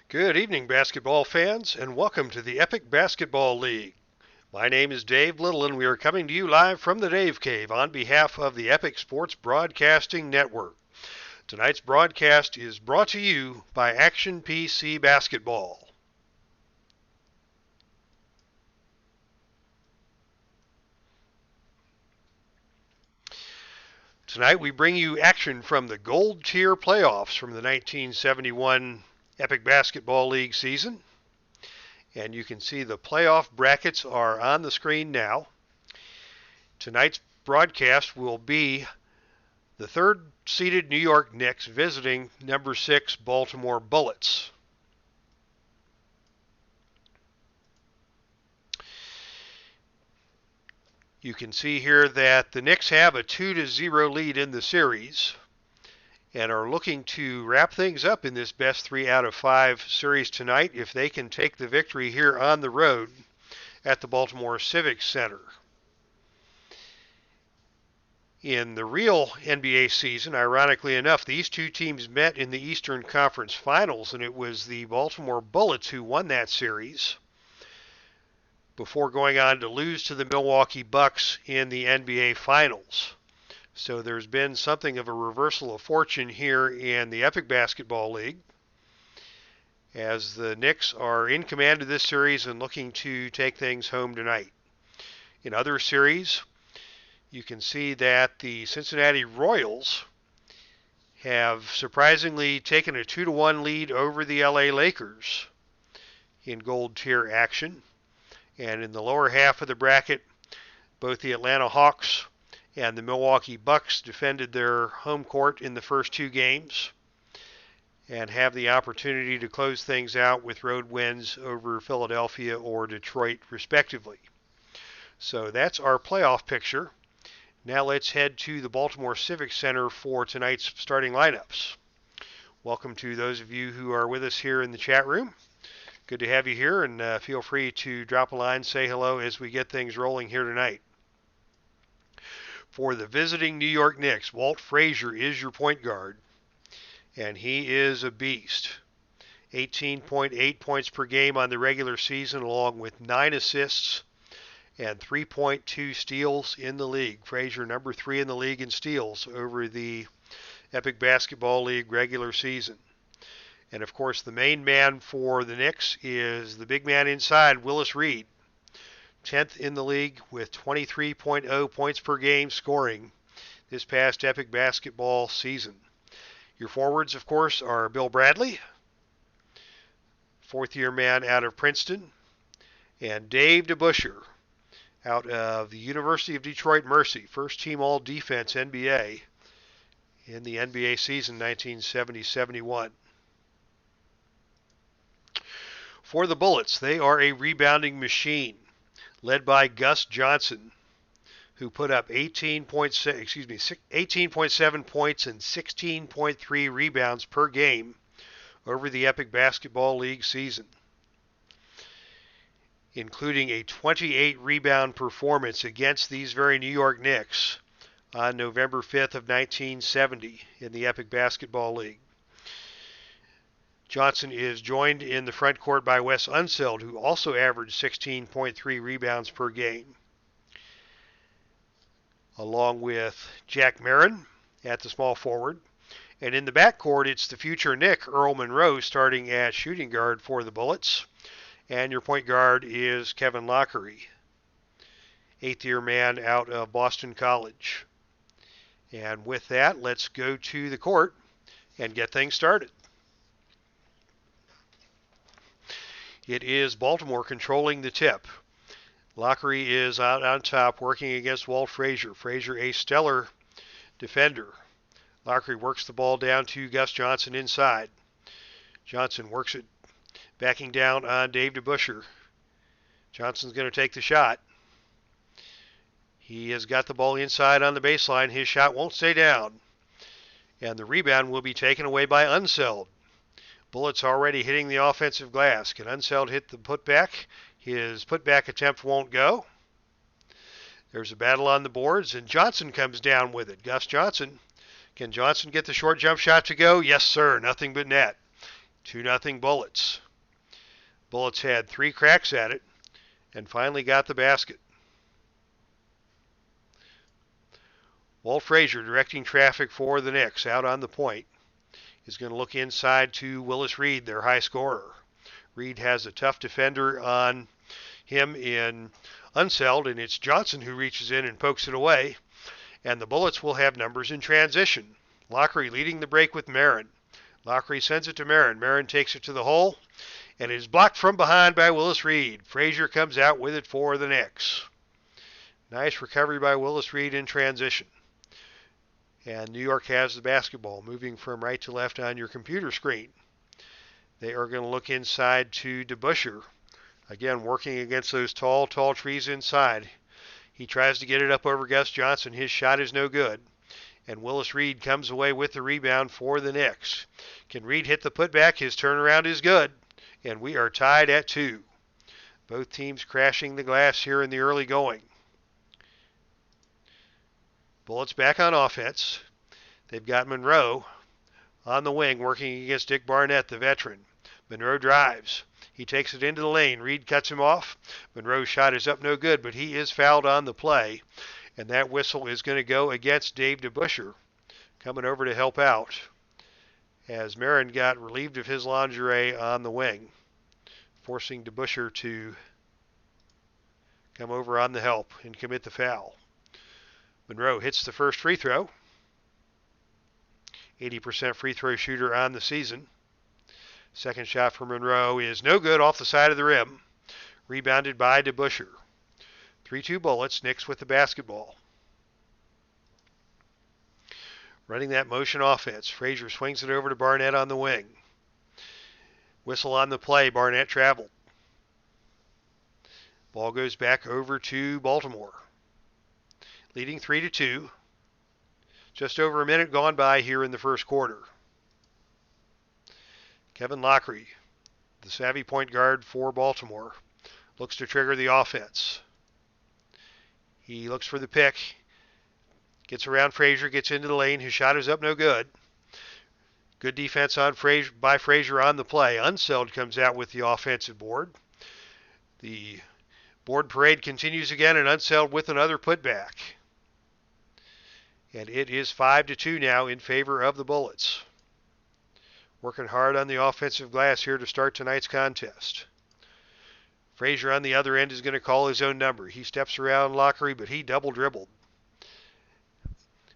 Good evening, basketball fans, and welcome to the Epic Basketball League. My name is Dave Little, and we are coming to you live from the Dave Cave on behalf of the Epic Sports Broadcasting Network. Tonight's broadcast is brought to you by Action PC Basketball. Tonight we bring you action from the Gold Tier playoffs from the 1971 Epic Basketball League season. And you can see the playoff brackets are on the screen now. Tonight's broadcast will be the third-seeded New York Knicks visiting number 6 Baltimore Bullets. You can see here that the Knicks have a 2-0 lead in the series and are looking to wrap things up in this best 3 out of 5 series tonight if they can take the victory here on the road at the Baltimore Civic Center. In the real NBA season, ironically enough, these two teams met in the Eastern Conference Finals, and it was the Baltimore Bullets who won that series before going on to lose to the Milwaukee Bucks in the NBA Finals. So there's been something of a reversal of fortune here in the Epic Basketball League, as the Knicks are in command of this series and looking to take things home tonight. In other series, you can see that the Cincinnati Royals have surprisingly taken a 2-1 lead over the LA Lakers in Gold Tier action. And in the lower half of the bracket, both the Atlanta Hawks and the Milwaukee Bucks defended their home court in the first 2 games and have the opportunity to close things out with road wins over Philadelphia or Detroit, respectively. So that's our playoff picture. Now let's head to the Baltimore Civic Center for tonight's starting lineups. Welcome to those of you who are with us here in the chat room. Good to have you here, and feel free to drop a line, say hello as we get things rolling here tonight. For the visiting New York Knicks, Walt Frazier is your point guard, and he is a beast. 18.8 points per game on the regular season, along with 9 assists and 3.2 steals in the league. Frazier, number 3 in the league in steals over the Epic Basketball League regular season. And of course, the main man for the Knicks is the big man inside, Willis Reed. 10th in the league with 23.0 points per game scoring this past Epic Basketball season. Your forwards, of course, are Bill Bradley, 4th-year man out of Princeton, and Dave DeBusschere out of the University of Detroit Mercy, first-team All-Defense NBA in the NBA season 1970-71. For the Bullets, they are a rebounding machine, led by Gus Johnson, who put up 18.7 points and 16.3 rebounds per game over the Epic Basketball League season, including a 28 rebound performance against these very New York Knicks on November 5th of 1970 in the Epic Basketball League. Johnson is joined in the front court by Wes Unseld, who also averaged 16.3 rebounds per game, along with Jack Marin at the small forward. And in the backcourt, it's the future Knick, Earl Monroe, starting at shooting guard for the Bullets. And your point guard is Kevin Lockery, 8th-year man out of Boston College. And with that, let's go to the court and get things started. It is Baltimore controlling the tip. Lockery is out on top working against Walt Frazier. Frazier, a stellar defender. Lockery works the ball down to Gus Johnson inside. Johnson works it backing down on Dave DeBusschere. Johnson's going to take the shot. He has got the ball inside on the baseline. His shot won't stay down. And the rebound will be taken away by Unseld. Bullets already hitting the offensive glass. Can Unseld hit the putback? His putback attempt won't go. There's a battle on the boards, and Johnson comes down with it. Gus Johnson. Can Johnson get the short jump shot to go? Yes, sir. Nothing but net. 2-0 Bullets. Bullets had 3 cracks at it and finally got the basket. Walt Frazier directing traffic for the Knicks out on the point is going to look inside to Willis Reed, their high scorer. Reed has a tough defender on him in Unseld, and it's Johnson who reaches in and pokes it away. And the Bullets will have numbers in transition. Lockery leading the break with Marin. Lockery sends it to Marin. Marin takes it to the hole, and it is blocked from behind by Willis Reed. Frazier comes out with it for the Knicks. Nice recovery by Willis Reed in transition. And New York has the basketball, moving from right to left on your computer screen. They are going to look inside to DeBusschere. Again, working against those tall trees inside. He tries to get it up over Gus Johnson. His shot is no good. And Willis Reed comes away with the rebound for the Knicks. Can Reed hit the putback? His turnaround is good. And we are tied at 2. Both teams crashing the glass here in the early going. Bullets back on offense. They've got Monroe on the wing working against Dick Barnett, the veteran. Monroe drives. He takes it into the lane. Reed cuts him off. Monroe's shot is up no good, but he is fouled on the play. And that whistle is going to go against Dave DeBusschere, coming over to help out, as Marin got relieved of his lingerie on the wing, forcing DeBusschere to come over on the help and commit the foul. Monroe hits the first free throw. 80% free throw shooter on the season. Second shot for Monroe is no good, off the side of the rim. Rebounded by DeBusschere. 3-2 Bullets. Knicks with the basketball. Running that motion offense. Frazier swings it over to Barnett on the wing. Whistle on the play. Barnett traveled. Ball goes back over to Baltimore. Leading 3-2. Just over a minute gone by here in the first quarter. Kevin Lockery, the savvy point guard for Baltimore, looks to trigger the offense. He looks for the pick. Gets around Frazier, gets into the lane. His shot is up no good. Good defense on by Frazier on the play. Unseld comes out with the offensive board. The board parade continues again, and Unseld with another putback. And it is 5-2 now in favor of the Bullets. Working hard on the offensive glass here to start tonight's contest. Frazier on the other end is going to call his own number. He steps around Lockery, but he double dribbled.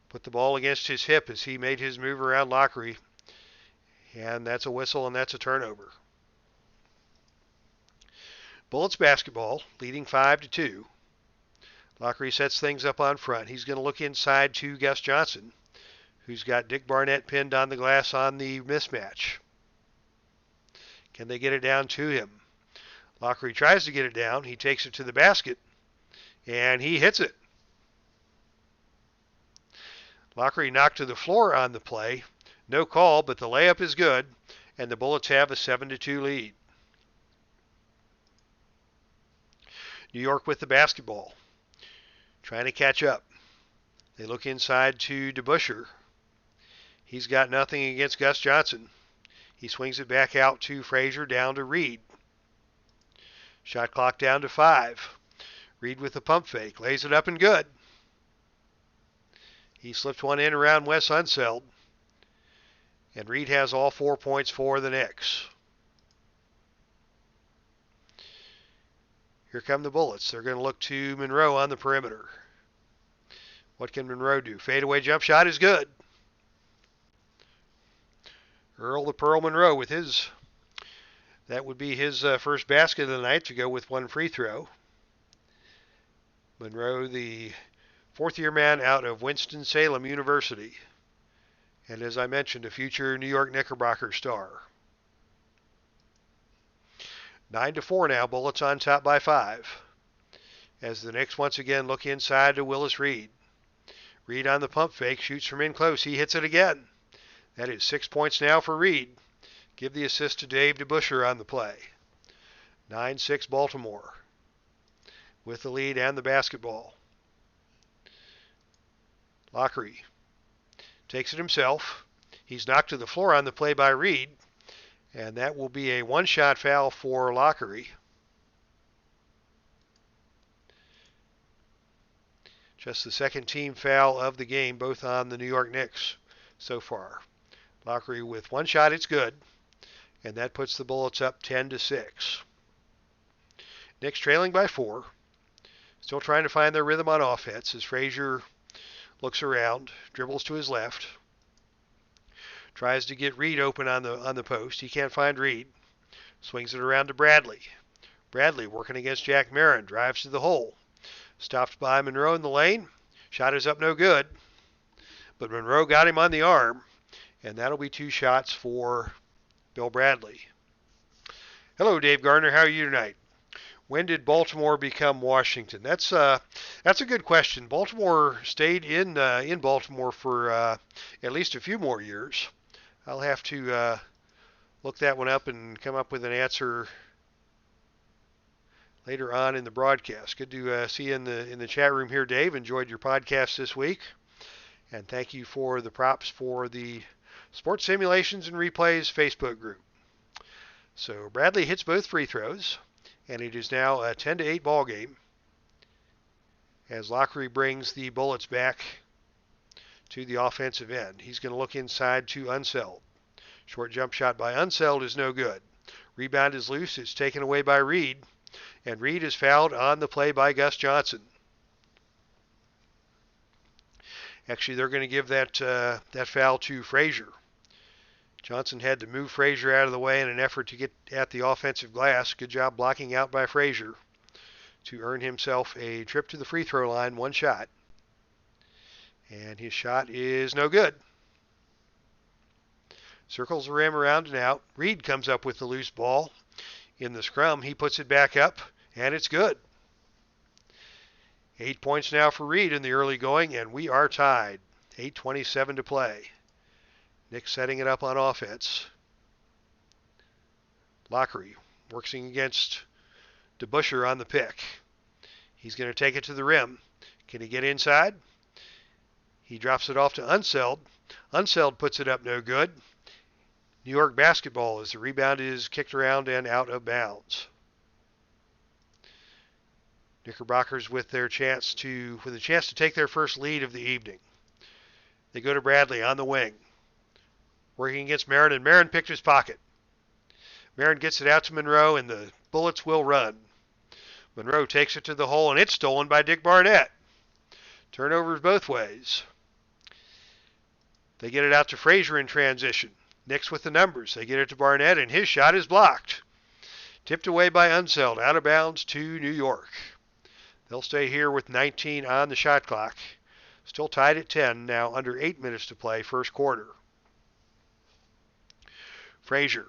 Put the ball against his hip as he made his move around Lockery. And that's a whistle, and that's a turnover. Bullets basketball, leading 5-2. Lockery sets things up on front. He's going to look inside to Gus Johnson, who's got Dick Barnett pinned on the glass on the mismatch. Can they get it down to him? Lockery tries to get it down. He takes it to the basket, and he hits it. Lockery knocked to the floor on the play. No call, but the layup is good, and the Bullets have a 7-2 lead. New York with the basketball, trying to catch up. They look inside to DeBusschere. He's got nothing against Gus Johnson. He swings it back out to Frazier, down to Reed. Shot clock down to 5. Reed with a pump fake, lays it up and good. He slipped one in around Wes Unseld. And Reed has all 4 points for the Knicks. Here come the Bullets. They're going to look to Monroe on the perimeter. What can Monroe do? Fadeaway jump shot is good. Earl the Pearl Monroe with his, that would be his first basket of the night to go with one free throw. Monroe, the fourth-year man out of Winston-Salem University. And as I mentioned, a future New York Knickerbocker star. 9-4 now, Bullets on top by 5. As the Knicks once again look inside to Willis Reed. Reed on the pump fake, shoots from in close. He hits it again. That is 6 points now for Reed. Give the assist to Dave DeBusschere on the play. 9-6 Baltimore with the lead and the basketball. Lockery takes it himself. He's knocked to the floor on the play by Reed. And that will be a one-shot foul for Lockery. Just the second team foul of the game, both on the New York Knicks so far. Lockery with one shot, it's good. And that puts the Bullets up 10-6. Knicks trailing by 4. Still trying to find their rhythm on offense as Frazier looks around, dribbles to his left. Tries to get Reed open on the post. He can't find Reed. Swings it around to Bradley. Bradley working against Jack Marin. Drives to the hole. Stopped by Monroe in the lane. Shot is up no good. But Monroe got him on the arm. And that'll be 2 shots for Bill Bradley. Hello, Dave Gardner. How are you tonight? When did Baltimore become Washington? That's a good question. Baltimore stayed in Baltimore for at least a few more years. I'll have to look that one up and come up with an answer later on in the broadcast. Good to see you in the chat room here, Dave. Enjoyed your podcast this week, and thank you for the props for the Sports Simulations and Replays Facebook group. So Bradley hits both free throws, and it is now a 10-8 ball game as Lockery brings the Bullets back to the offensive end. He's going to look inside to Unseld. Short jump shot by Unseld is no good. Rebound is loose. It's taken away by Reed, and Reed is fouled on the play by Gus Johnson. Actually, they're going to give that foul to Frazier. Johnson had to move Frazier out of the way in an effort to get at the offensive glass. Good job blocking out by Frazier to earn himself a trip to the free throw line, one shot. And his shot is no good. Circles the rim around and out. Reed comes up with the loose ball in the scrum. He puts it back up, and it's good. 8 points now for Reed in the early going, and we are tied. 8:27 to play. Knicks setting it up on offense. Lockery working against DeBusschere on the pick. He's going to take it to the rim. Can he get inside? He drops it off to Unseld. Unseld puts it up no good. New York basketball as the rebound is kicked around and out of bounds. Knickerbockers with a chance to take their first lead of the evening. They go to Bradley on the wing. Working against Marin, and Marin picked his pocket. Marin gets it out to Monroe, and the Bullets will run. Monroe takes it to the hole, and it's stolen by Dick Barnett. Turnovers both ways. They get it out to Frazier in transition. Knicks with the numbers. They get it to Barnett, and his shot is blocked. Tipped away by Unseld, out of bounds to New York. They'll stay here with 19 on the shot clock. Still tied at 10, now under 8 minutes to play, first quarter. Frazier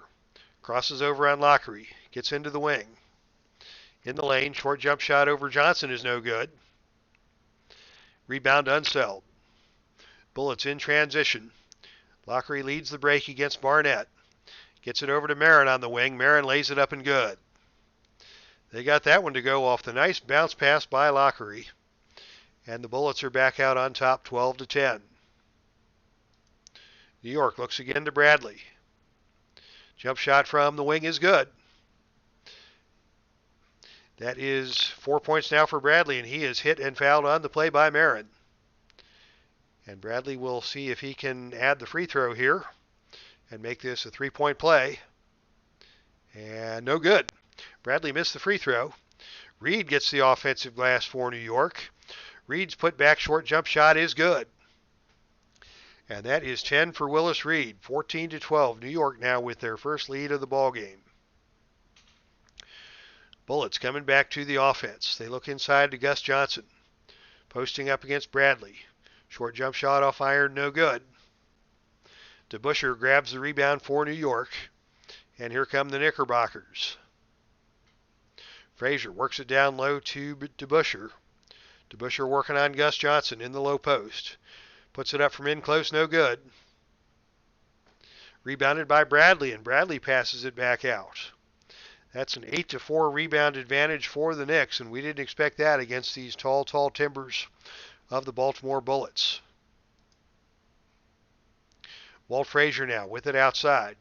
crosses over on Lockery, gets into the wing. In the lane, short jump shot over Johnson is no good. Rebound Unseld. Bullets in transition. Lockery leads the break against Barnett. Gets it over to Marin on the wing. Marin lays it up and good. They got that one to go off the nice bounce pass by Lockery. And the Bullets are back out on top 12-10. New York looks again to Bradley. Jump shot from the wing is good. That is 4 points now for Bradley, and he is hit and fouled on the play by Marin. And Bradley will see if he can add the free throw here and make this a three-point play. And no good. Bradley missed the free throw. Reed gets the offensive glass for New York. Reed's put back short jump shot is good. And that is 10 for Willis Reed. 14-12. New York now with their first lead of the ball game. Bullets coming back to the offense. They look inside to Gus Johnson. Posting up against Bradley. Short jump shot off iron, no good. DeBusschere grabs the rebound for New York. And here come the Knickerbockers. Frazier works it down low to DeBusschere. DeBusschere working on Gus Johnson in the low post. Puts it up from in close, no good. Rebounded by Bradley, and Bradley passes it back out. That's an 8-4 rebound advantage for the Knicks, and we didn't expect that against these tall timbers of the Baltimore Bullets. Walt Frazier now with it outside.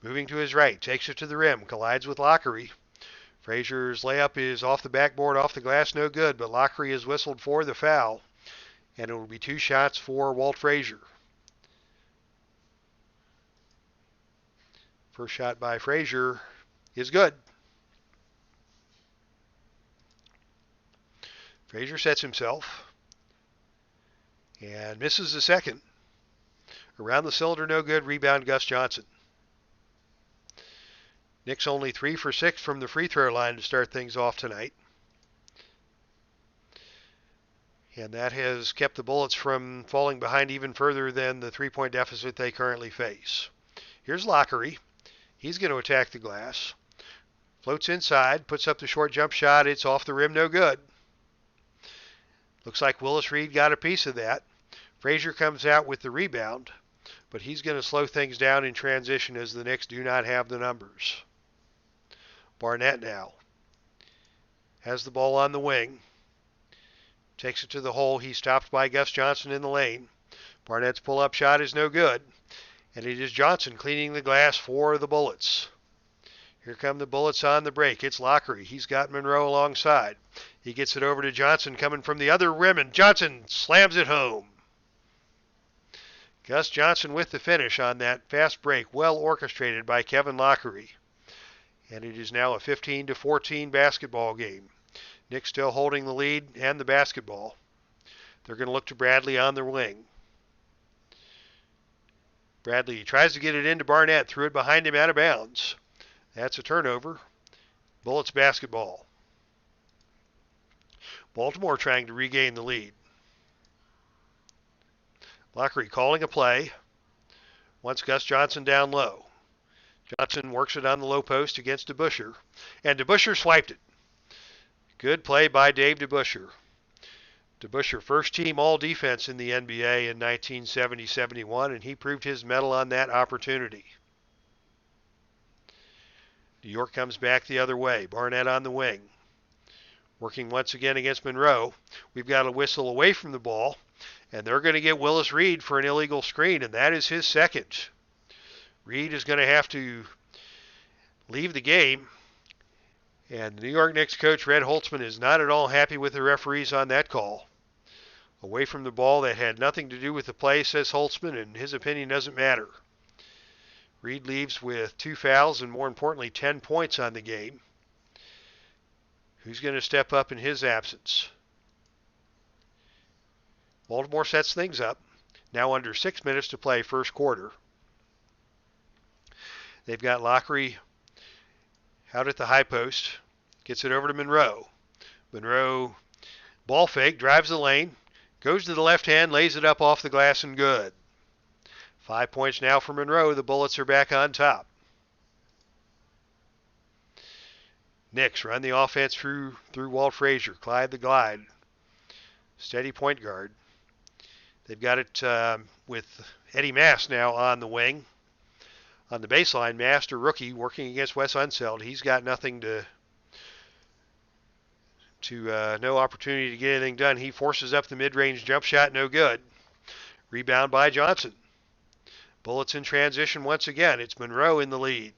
Moving to his right, takes it to the rim, collides with Lockery. Frazier's layup is off the backboard, off the glass, no good, but Lockery is whistled for the foul, and it will be 2 shots for Walt Frazier. First shot by Frazier is good. Frazier sets himself and misses the second. Around the cylinder, no good. Rebound, Gus Johnson. Knicks only 3 for 6 from the free throw line to start things off tonight. And that has kept the Bullets from falling behind even further than the 3-point deficit they currently face. Here's Lockery. He's going to attack the glass. Floats inside, puts up the short jump shot. It's off the rim, no good. Looks like Willis Reed got a piece of that. Frazier comes out with the rebound, but he's going to slow things down in transition as the Knicks do not have the numbers. Barnett now has the ball on the wing. Takes it to the hole. He's stopped by Gus Johnson in the lane. Barnett's pull-up shot is no good. And it is Johnson cleaning the glass for the Bullets. Here come the Bullets on the break. It's Lockery. He's got Monroe alongside. He gets it over to Johnson coming from the other rim, and Johnson slams it home. Gus Johnson with the finish on that fast break, well orchestrated by Kevin Lockery. And it is now a 15-14 basketball game. Knicks still holding the lead and the basketball. They're going to look to Bradley on the wing. Bradley tries to get it into Barnett, threw it behind him out of bounds. That's a turnover. Bullets basketball. Baltimore trying to regain the lead. Lockery calling a play. Wants Gus Johnson down low. Johnson works it on the low post against DeBusschere. And DeBusschere swiped it. Good play by Dave DeBusschere. DeBusschere, first team all-defense in the NBA in 1970-71, and he proved his mettle on that opportunity. New York comes back the other way. Barnett on the wing. Working once again against Monroe. We've got a whistle away from the ball, and they're going to get Willis Reed for an illegal screen, and that is his second. Reed is going to have to leave the game, and the New York Knicks coach Red Holtzman is not at all happy with the referees on that call. Away from the ball that had nothing to do with the play, says Holtzman, and his opinion doesn't matter. Reed leaves with 2 fouls and, more importantly, 10 points on the game. Who's going to step up in his absence? Baltimore sets things up. Now under 6 minutes to play first quarter. They've got Lockery out at the high post. Gets it over to Monroe. Monroe ball fake, drives the lane. Goes to the left hand, lays it up off the glass and good. 5 points now for Monroe. The Bullets are back on top. Knicks run the offense through Walt Frazier. Clyde the Glide. Steady point guard. They've got it with Eddie Mast now on the wing. On the baseline, Mast, a rookie, working against Wes Unseld. He's got nothing no opportunity to get anything done. He forces up the mid-range jump shot, no good. Rebound by Johnson. Bullets in transition once again. It's Monroe in the lead.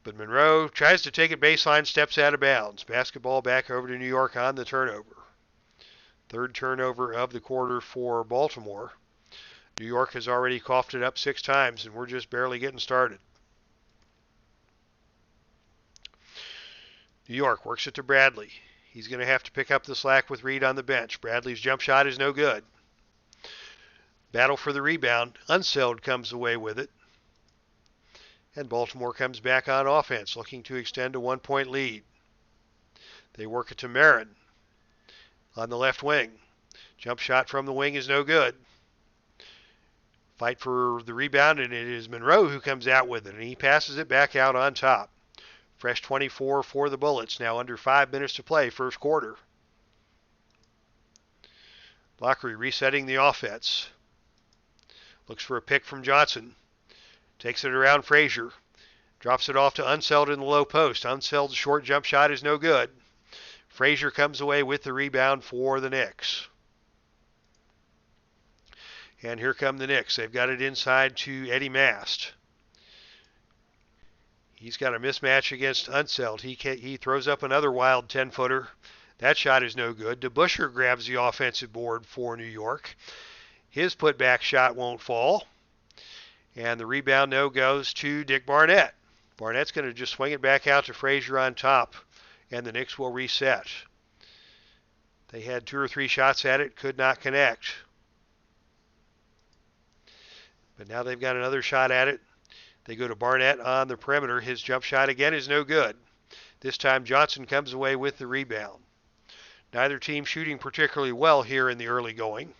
But Monroe tries to take it baseline, steps out of bounds. Basketball back over to New York on the turnover. Third turnover of the quarter for Baltimore. New York has already coughed it up 6 times, and we're just barely getting started. New York works it to Bradley. He's going to have to pick up the slack with Reed on the bench. Bradley's jump shot is no good. Battle for the rebound. Unseld comes away with it. And Baltimore comes back on offense, looking to extend a 1-point lead. They work it to Marin on the left wing. Jump shot from the wing is no good. Fight for the rebound, and it is Monroe who comes out with it, and he passes it back out on top. Fresh 24 for the Bullets, now under 5 minutes to play, first quarter. Lockery resetting the offense. Looks for a pick from Johnson. Takes it around Frazier. Drops it off to Unseld in the low post. Unseld's short jump shot is no good. Frazier comes away with the rebound for the Knicks. And here come the Knicks. They've got it inside to Eddie Mast. He's got a mismatch against Unseld. He throws up another wild 10-footer. That shot is no good. DeBusschere grabs the offensive board for New York. His putback shot won't fall. And the rebound no goes to Dick Barnett. Barnett's going to just swing it back out to Frazier on top, and the Knicks will reset. They had 2 or 3 shots at it, could not connect. But now they've got another shot at it. They go to Barnett on the perimeter. His jump shot again is no good. This time Johnson comes away with the rebound. Neither team shooting particularly well here in the early going.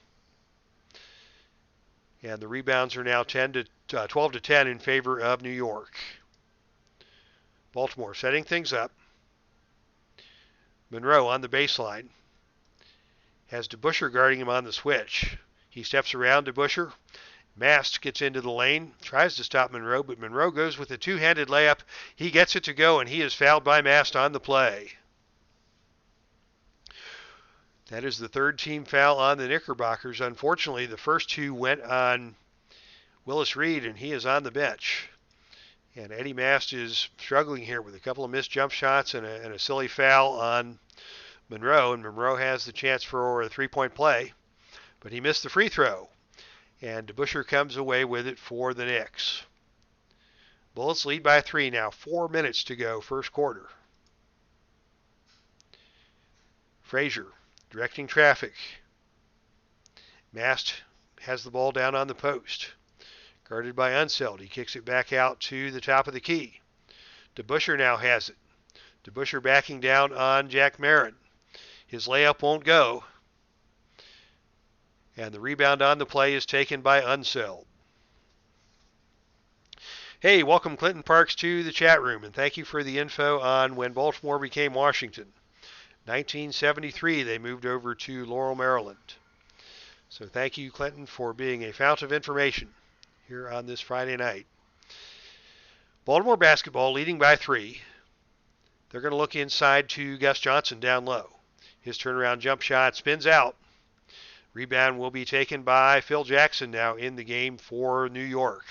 And the rebounds are now 12 to 10 in favor of New York. Baltimore setting things up. Monroe on the baseline. Has DeBusschere guarding him on the switch. He steps around DeBusschere. Mast gets into the lane, tries to stop Monroe, but Monroe goes with a two-handed layup. He gets it to go, and he is fouled by Mast on the play. That is the third team foul on the Knickerbockers. Unfortunately, the first 2 went on Willis Reed, and he is on the bench. And Eddie Mast is struggling here with a couple of missed jump shots and a silly foul on Monroe. And Monroe has the chance for a 3-point play, but he missed the free throw. And DeBusschere comes away with it for the Knicks. Bullets lead by 3 now. 4 minutes to go, first quarter. Frazier directing traffic. Mast has the ball down on the post. Guarded by Unseld. He kicks it back out to the top of the key. DeBusschere now has it. DeBusschere backing down on Jack Marin. His layup won't go. And the rebound on the play is taken by Unseld. Hey, welcome Clinton Parks to the chat room, and thank you for the info on when Baltimore became Washington. 1973, they moved over to Laurel, Maryland. So thank you, Clinton, for being a fount of information here on this Friday night. Baltimore basketball leading by 3. They're going to look inside to Gus Johnson down low. His turnaround jump shot spins out. Rebound will be taken by Phil Jackson now in the game for New York.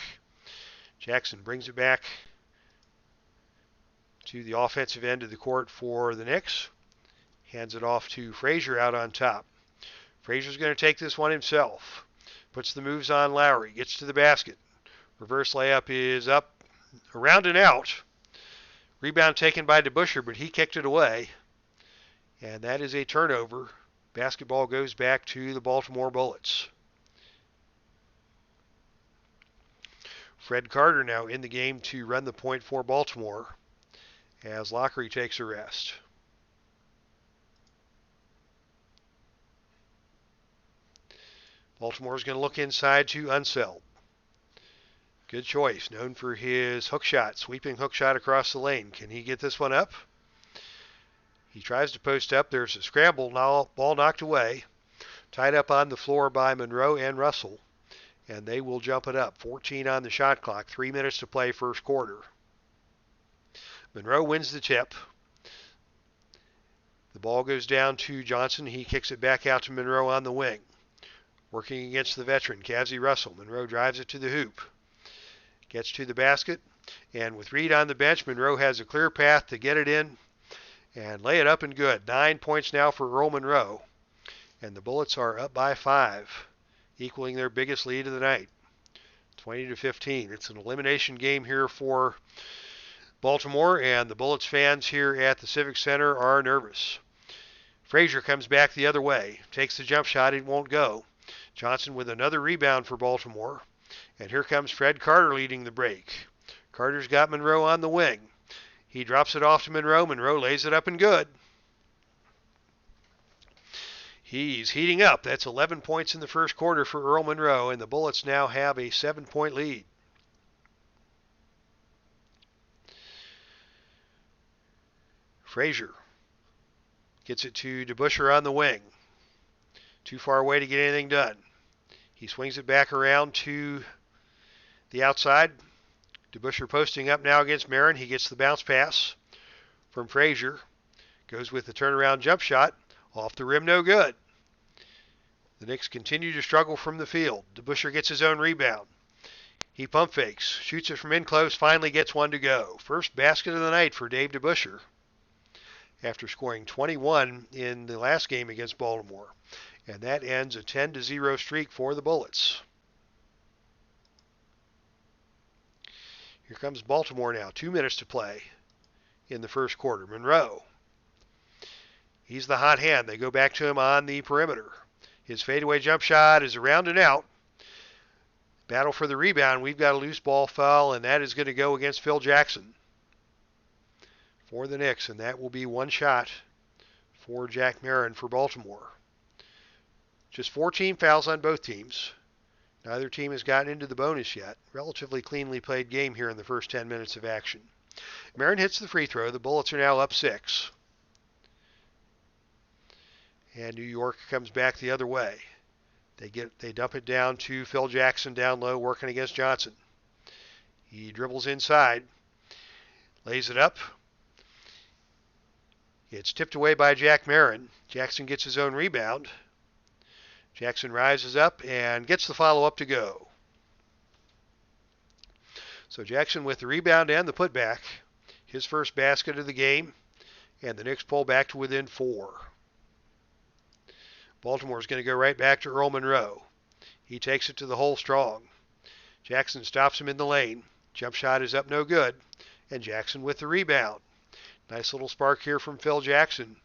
Jackson brings it back to the offensive end of the court for the Knicks. Hands it off to Frazier out on top. Frazier's going to take this one himself. Puts the moves on Lowry. Gets to the basket. Reverse layup is up, around and out. Rebound taken by DeBusschere, but he kicked it away. And that is a turnover. Basketball goes back to the Baltimore Bullets. Fred Carter now in the game to run the point for Baltimore as Lockery takes a rest. Baltimore's going to look inside to Unseld. Good choice, known for his hook shot, sweeping hook shot across the lane. Can he get this one up? He tries to post up. There's a scramble, ball knocked away. Tied up on the floor by Monroe and Russell. And they will jump it up. 14 on the shot clock, 3 minutes to play first quarter. Monroe wins the tip. The ball goes down to Johnson. He kicks it back out to Monroe on the wing. Working against the veteran, Cazzie Russell. Monroe drives it to the hoop. Gets to the basket. And with Reed on the bench, Monroe has a clear path to get it in and lay it up and good. 9 points now for Earl Monroe. And the Bullets are up by 5, equaling their biggest lead of the night. 20 to 15. It's an elimination game here for Baltimore, and the Bullets fans here at the Civic Center are nervous. Frazier comes back the other way. Takes the jump shot. It won't go. Johnson with another rebound for Baltimore. And here comes Fred Carter leading the break. Carter's got Monroe on the wing. He drops it off to Monroe. Monroe lays it up and good. He's heating up. That's 11 points in the first quarter for Earl Monroe, and the Bullets now have a 7-point lead. Frazier gets it to DeBusschere on the wing. Too far away to get anything done. He swings it back around to the outside. DeBusschere posting up now against Marin. He gets the bounce pass from Frazier. Goes with the turnaround jump shot. Off the rim, no good. The Knicks continue to struggle from the field. DeBusschere gets his own rebound. He pump fakes, shoots it from in close, finally gets one to go. First basket of the night for Dave DeBuscher after scoring 21 in the last game against Baltimore. And that ends a 10-0 streak for the Bullets. Here comes Baltimore now. 2 minutes to play in the first quarter. Monroe. He's the hot hand. They go back to him on the perimeter. His fadeaway jump shot is around and out. Battle for the rebound. We've got a loose ball foul, and that is going to go against Phil Jackson for the Knicks, and that will be one shot for Jack Marin for Baltimore. Just 14 fouls on both teams. Neither team has gotten into the bonus yet. Relatively cleanly played game here in the first 10 minutes of action. Marin hits the free throw. The Bullets are now up 6. And New York comes back the other way. They dump it down to Phil Jackson down low, working against Johnson. He dribbles inside, lays it up. It's tipped away by Jack Marin. Jackson gets his own rebound. Jackson rises up and gets the follow-up to go. So Jackson with the rebound and the putback. His first basket of the game, and the Knicks pull back to within 4. Baltimore's going to go right back to Earl Monroe. He takes it to the hole strong. Jackson stops him in the lane. Jump shot is up no good, and Jackson with the rebound. Nice little spark here from Phil Jackson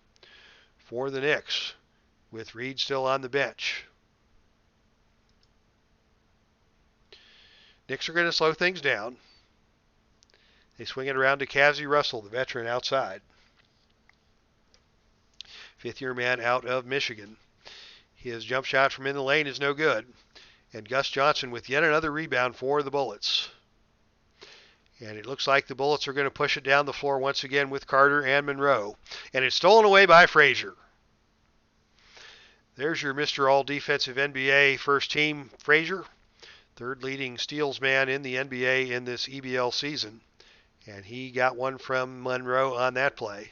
for the Knicks, with Reed still on the bench. Knicks are going to slow things down. They swing it around to Cazzie Russell, the veteran, outside. Fifth-year man out of Michigan. His jump shot from in the lane is no good. And Gus Johnson with yet another rebound for the Bullets. And it looks like the Bullets are going to push it down the floor once again with Carter and Monroe. And it's stolen away by Frazier. There's your Mr. All-Defensive NBA first team, Frazier. Third leading steals man in the NBA in this EBL season. And he got one from Monroe on that play.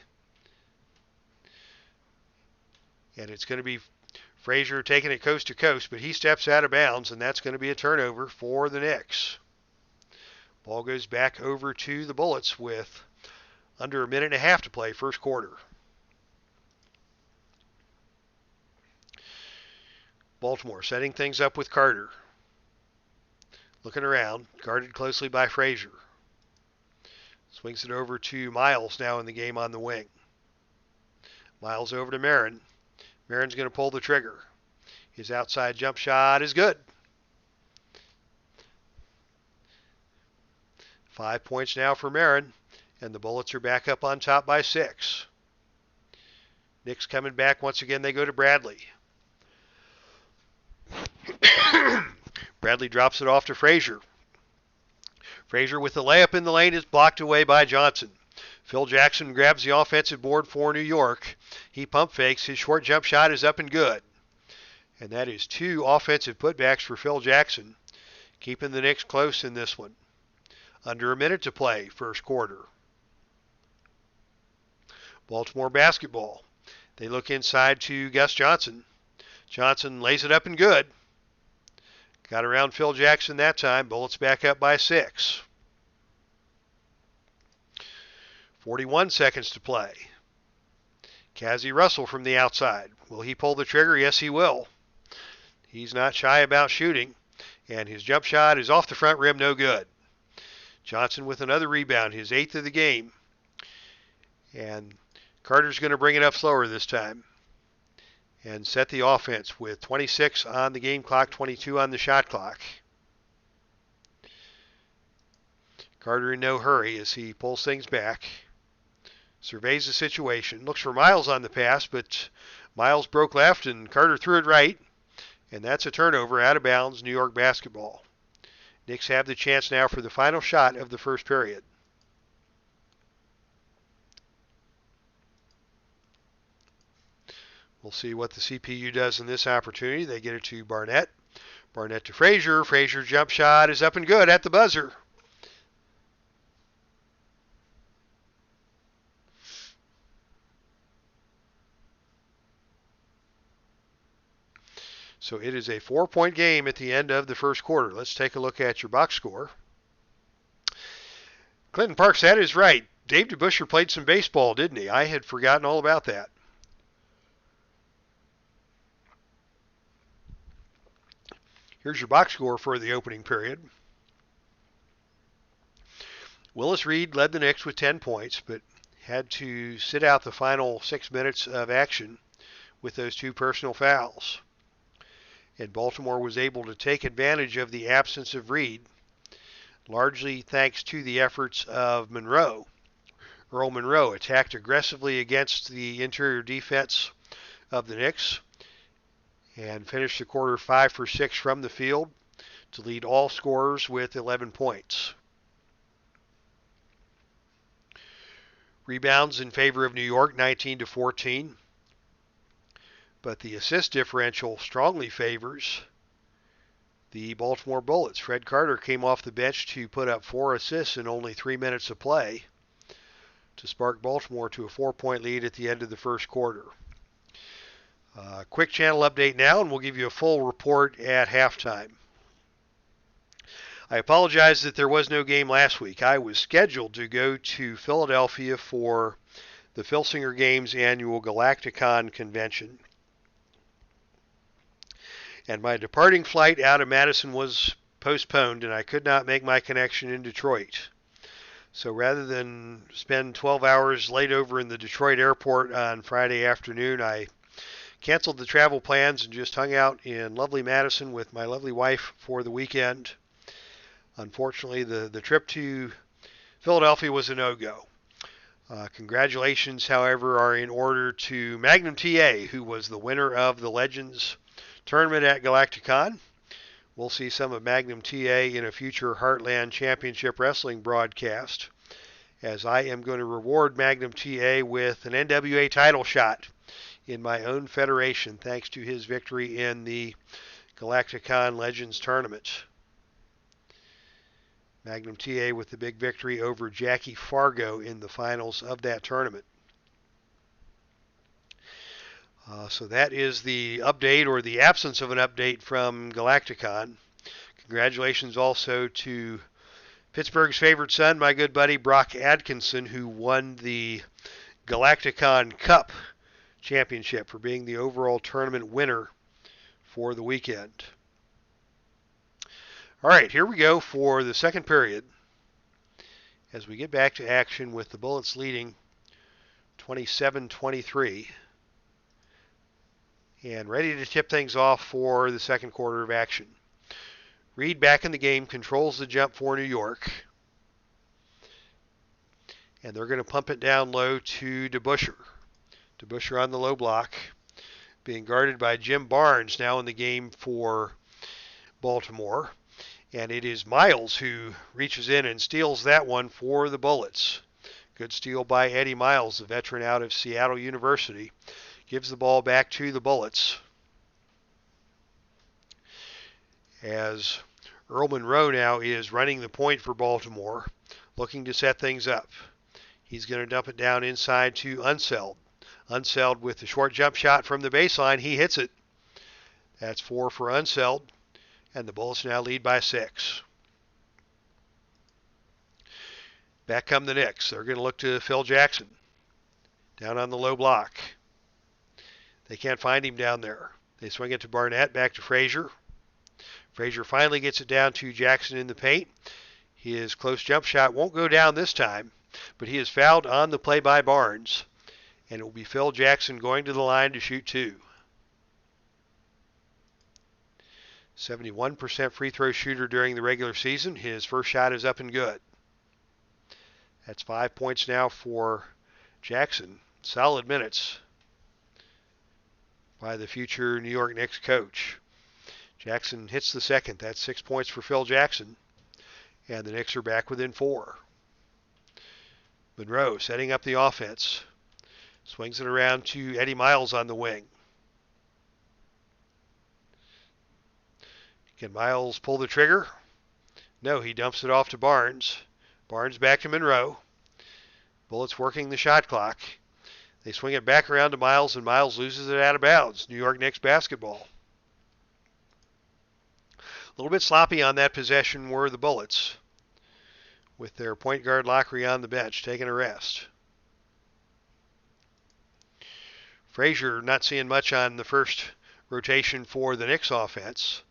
And it's going to be Frazier taking it coast to coast, but he steps out of bounds, and that's going to be a turnover for the Knicks. Ball goes back over to the Bullets with under a minute and a half to play, first quarter. Baltimore setting things up with Carter. Looking around, guarded closely by Frazier. Swings it over to Miles now in the game on the wing. Miles over to Marin. Marin's going to pull the trigger. His outside jump shot is good. 5 points now for Marin, and the Bullets are back up on top by 6. Knicks coming back once again. They go to Bradley. Bradley drops it off to Frazier. Frazier with the layup in the lane is blocked away by Johnson. Phil Jackson grabs the offensive board for New York. He pump fakes. His short jump shot is up and good. And that is 2 offensive putbacks for Phil Jackson, keeping the Knicks close in this one. Under a minute to play, first quarter. Baltimore basketball. They look inside to Gus Johnson. Johnson lays it up and good. Got around Phil Jackson that time. Bullets back up by 6. 41 seconds to play. Cazzie Russell from the outside. Will he pull the trigger? Yes, he will. He's not shy about shooting, and his jump shot is off the front rim, no good. Johnson with another rebound, his 8th of the game. And Carter's going to bring it up slower this time and set the offense with 26 on the game clock, 22 on the shot clock. Carter in no hurry as he pulls things back. Surveys the situation. Looks for Miles on the pass, but Miles broke left and Carter threw it right. And that's a turnover, out of bounds, New York basketball. Knicks have the chance now for the final shot of the first period. We'll see what the CPU does in this opportunity. They get it to Barnett. Barnett to Frazier. Frazier's jump shot is up and good at the buzzer. So it is a 4-point game at the end of the first quarter. Let's take a look at your box score. Clinton Parks, that is right. Dave DeBuscher played some baseball, didn't he? I had forgotten all about that. Here's your box score for the opening period. Willis Reed led the Knicks with 10 points, but had to sit out the final 6 minutes of action with those 2 personal fouls. And Baltimore was able to take advantage of the absence of Reed, largely thanks to the efforts of Monroe. Earl Monroe attacked aggressively against the interior defense of the Knicks and finished the quarter 5 for 6 from the field to lead all scorers with 11 points. Rebounds in favor of New York, 19-14. But the assist differential strongly favors the Baltimore Bullets. Fred Carter came off the bench to put up 4 assists in only 3 minutes of play to spark Baltimore to a 4-point lead at the end of the first quarter. Quick channel update now, and we'll give you a full report at halftime. I apologize that there was no game last week. I was scheduled to go to Philadelphia for the Filsinger Games annual Galacticon convention. And my departing flight out of Madison was postponed, and I could not make my connection in Detroit. So rather than spend 12 hours laid over in the Detroit airport on Friday afternoon, I canceled the travel plans and just hung out in lovely Madison with my lovely wife for the weekend. Unfortunately, the trip to Philadelphia was a no-go. Congratulations, however, are in order to Magnum TA, who was the winner of the Legends tournament at Galacticon. We'll see some of Magnum TA in a future Heartland Championship Wrestling broadcast, as I am going to reward Magnum TA with an NWA title shot in my own federation, thanks to his victory in the Galacticon Legends tournament. Magnum TA with the big victory over Jackie Fargo in the finals of that tournament. So that is the update, or the absence of an update, from Galacticon. Congratulations also to Pittsburgh's favorite son, my good buddy Brock Atkinson, who won the Galacticon Cup championship for being the overall tournament winner for the weekend. All right, here we go for the second period as we get back to action with the Bullets leading 27-23 and ready to tip things off for the second quarter of action. Reed back in the game, controls the jump for New York, and they're going to pump it down low to DeBuscher. DeBuscher on the low block, being guarded by Jim Barnes now in the game for Baltimore. And it is Miles who reaches in and steals that one for the Bullets. Good steal by Eddie Miles, the veteran out of Seattle University. Gives the ball back to the Bullets, as Earl Monroe now is running the point for Baltimore, looking to set things up. He's going to dump it down inside to Unseld. Unseld with the short jump shot from the baseline. He hits it. That's 4 for Unseld. And the Bullets now lead by 6. Back come the Knicks. They're going to look to Phil Jackson down on the low block. They can't find him down there. They swing it to Barnett, back to Frazier. Frazier finally gets it down to Jackson in the paint. His close jump shot won't go down this time, but he is fouled on the play by Barnes. And it will be Phil Jackson going to the line to shoot 2. 71% free throw shooter during the regular season. His first shot is up and good. That's 5 points now for Jackson. Solid minutes by the future New York Knicks coach. Jackson hits the second. That's 6 points for Phil Jackson. And the Knicks are back within 4. Monroe setting up the offense. Swings it around to Eddie Miles on the wing. Can Miles pull the trigger? No, he dumps it off to Barnes. Barnes back to Monroe. Bullets working the shot clock. They swing it back around to Miles, and Miles loses it out of bounds. New York Knicks basketball. little bit sloppy on that possession were the Bullets, with their point guard Lockery on the bench taking a rest. Frazier not seeing much on the first rotation for the Knicks offense.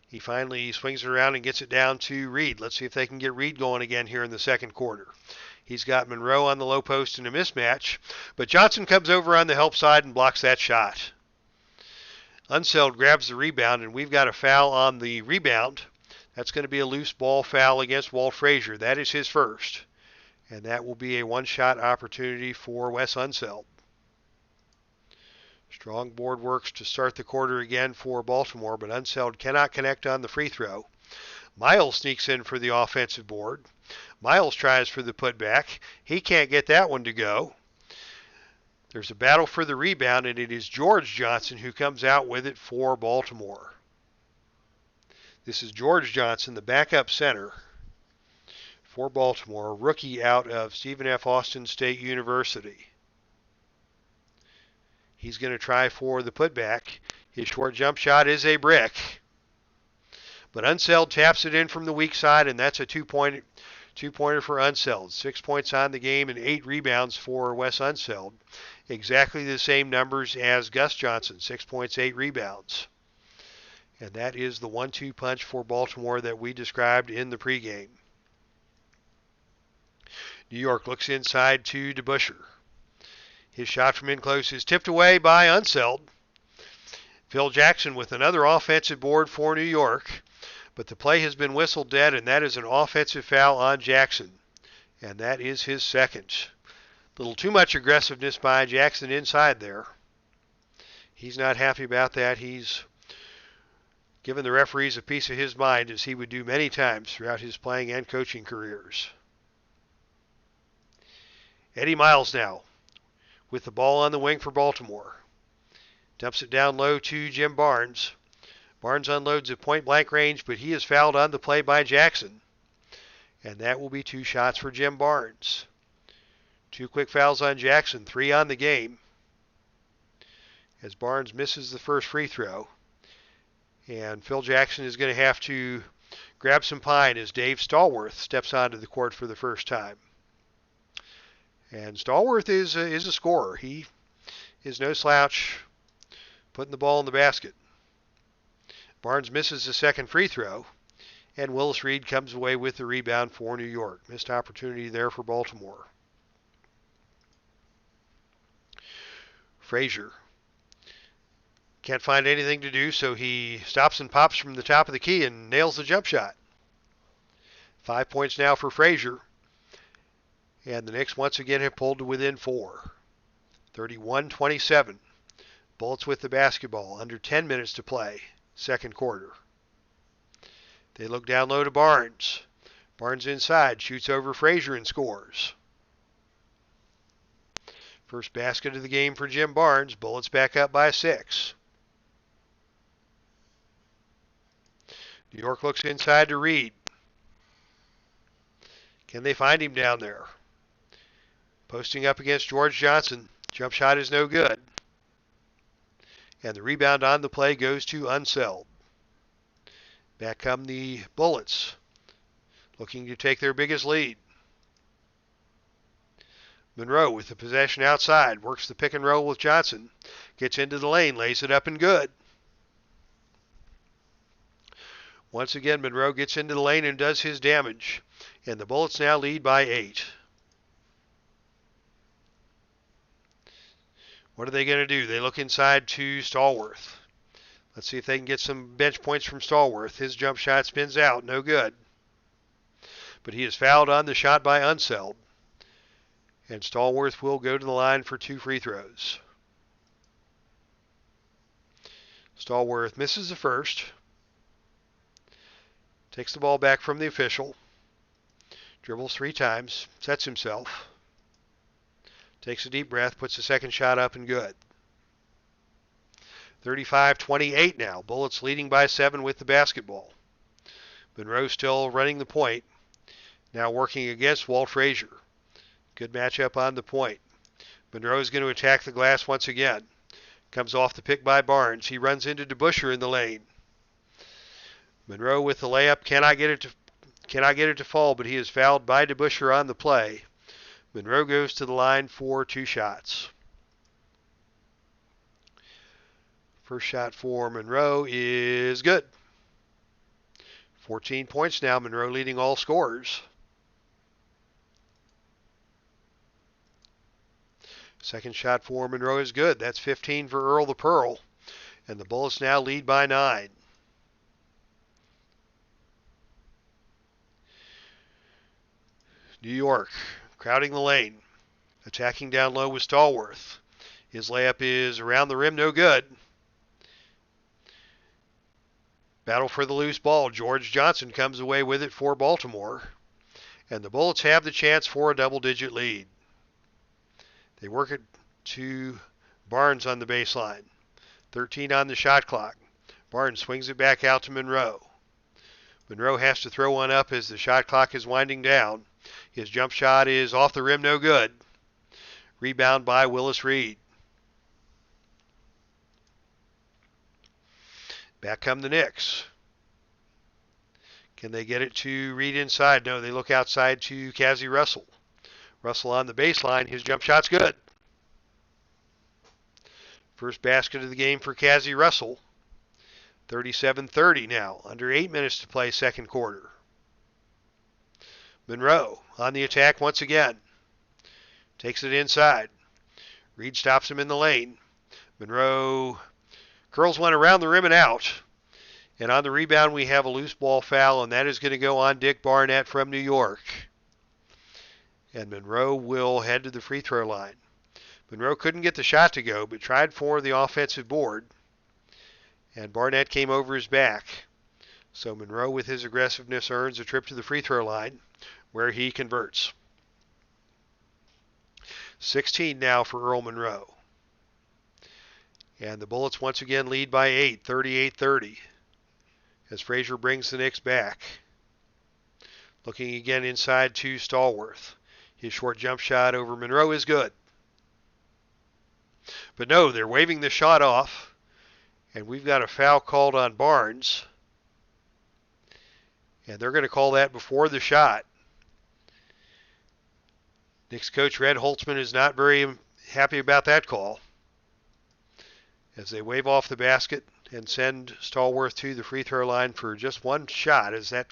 He finally swings it around and gets it down to Reed. Let's see if they can get Reed going again here in the second quarter. He's got Monroe on the low post in a mismatch, but Johnson comes over on the help side and blocks that shot. Unseld grabs the rebound, and we've got a foul on the rebound. That's going to be a loose ball foul against Walt Frazier. That is his first, and that will be a one-shot opportunity for Wes Unseld. Strong board works to start the quarter again for Baltimore, but Unseld cannot connect on the free throw. Miles sneaks in for the offensive board. Miles tries for the putback. He can't get that one to go. There's a battle for the rebound, and it is George Johnson who comes out with it for Baltimore. This is George Johnson, the backup center for Baltimore, a rookie out of Stephen F. Austin State University. He's going to try for the putback. His short jump shot is a brick. But Unseld taps it in from the weak side, and that's a two-pointer for Unseld. 6 points on the game and 8 rebounds for Wes Unseld. Exactly the same numbers as Gus Johnson, 6 points, 8 rebounds. And that is the 1-2 punch for Baltimore that we described in the pregame. New York looks inside to DeBusschere. His shot from in close is tipped away by Unseld. Phil Jackson with another offensive board for New York. But the play has been whistled dead, and that is an offensive foul on Jackson. And that is his second. A little too much aggressiveness by Jackson inside there. He's not happy about that. He's given the referees a piece of his mind, as he would do many times throughout his playing and coaching careers. Eddie Miles now with the ball on the wing for Baltimore. Dumps it down low to Jim Barnes. Barnes unloads at point-blank range, but he is fouled on the play by Jackson. And that will be 2 shots for Jim Barnes. 2 quick fouls on Jackson, 3 on the game. As Barnes misses the first free throw. And Phil Jackson is going to have to grab some pine as Dave Stallworth steps onto the court for the first time. And Stallworth is a scorer. He is no slouch putting the ball in the basket. Barnes misses the second free throw, and Willis Reed comes away with the rebound for New York. Missed opportunity there for Baltimore. Frazier can't find anything to do, so he stops and pops from the top of the key and nails the jump shot. 5 points now for Frazier. And the Knicks once again have pulled to within 4. 31-27. Bullets with the basketball. Under 10 minutes to play. Second quarter. They look down low to Barnes. Barnes inside. Shoots over Frazier and scores. First basket of the game for Jim Barnes. Bullets back up by 6. New York looks inside to Reed. Can they find him down there? Posting up against George Johnson. Jump shot is no good. And the rebound on the play goes to Unseld. Back come the Bullets, looking to take their biggest lead. Monroe with the possession outside. Works the pick and roll with Johnson. Gets into the lane. Lays it up and good. Once again, Monroe gets into the lane and does his damage. And the Bullets now lead by 8. What are they going to do? They look inside to Stallworth. Let's see if they can get some bench points from Stallworth. His jump shot spins out. No good. But he is fouled on the shot by Unseld. And Stallworth will go to the line for 2 free throws. Stallworth misses the first. Takes the ball back from the official. Dribbles 3 times. Sets himself. Takes a deep breath. Puts the second shot up and good. 35-28 now. Bullets leading by 7 with the basketball. Monroe still running the point. Now working against Walt Frazier. Good matchup on the point. Monroe is going to attack the glass once again. Comes off the pick by Barnes. He runs into DeBusschere in the lane. Monroe with the layup cannot get it to fall, but he is fouled by DeBuscher on the play. Monroe goes to the line for 2 shots. First shot for Monroe is good. 14 points now. Monroe leading all scorers. Second shot for Monroe is good. That's 15 for Earl the Pearl. And the Bullets now lead by 9. New York crowding the lane. Attacking down low with Stallworth. His layup is around the rim, no good. Battle for the loose ball. George Johnson comes away with it for Baltimore. And the Bullets have the chance for a double-digit lead. They work it to Barnes on the baseline. 13 on the shot clock. Barnes swings it back out to Monroe. Monroe has to throw one up as the shot clock is winding down. His jump shot is off the rim, no good. Rebound by Willis Reed. Back come the Knicks. Can they get it to Reed inside? No, they look outside to Cazzie Russell. Russell on the baseline. His jump shot's good. First basket of the game for Cazzie Russell. 37-30 now. Under 8 minutes to play second quarter. Monroe on the attack once again. Takes it inside. Reed stops him in the lane. Monroe curls one around the rim and out. And on the rebound, we have a loose ball foul, and that is going to go on Dick Barnett from New York. And Monroe will head to the free throw line. Monroe couldn't get the shot to go, but tried for the offensive board. And Barnett came over his back. So Monroe, with his aggressiveness, earns a trip to the free throw line, where he converts. 16 now for Earl Monroe. And the Bullets once again lead by 8, 38-30. As Frazier brings the Knicks back. Looking again inside to Stallworth. His short jump shot over Monroe is good. But no, they're waving the shot off. And we've got a foul called on Barnes. And they're going to call that before the shot. Knicks coach Red Holtzman is not very happy about that call. As they wave off the basket and send Stallworth to the free throw line for just one shot, as that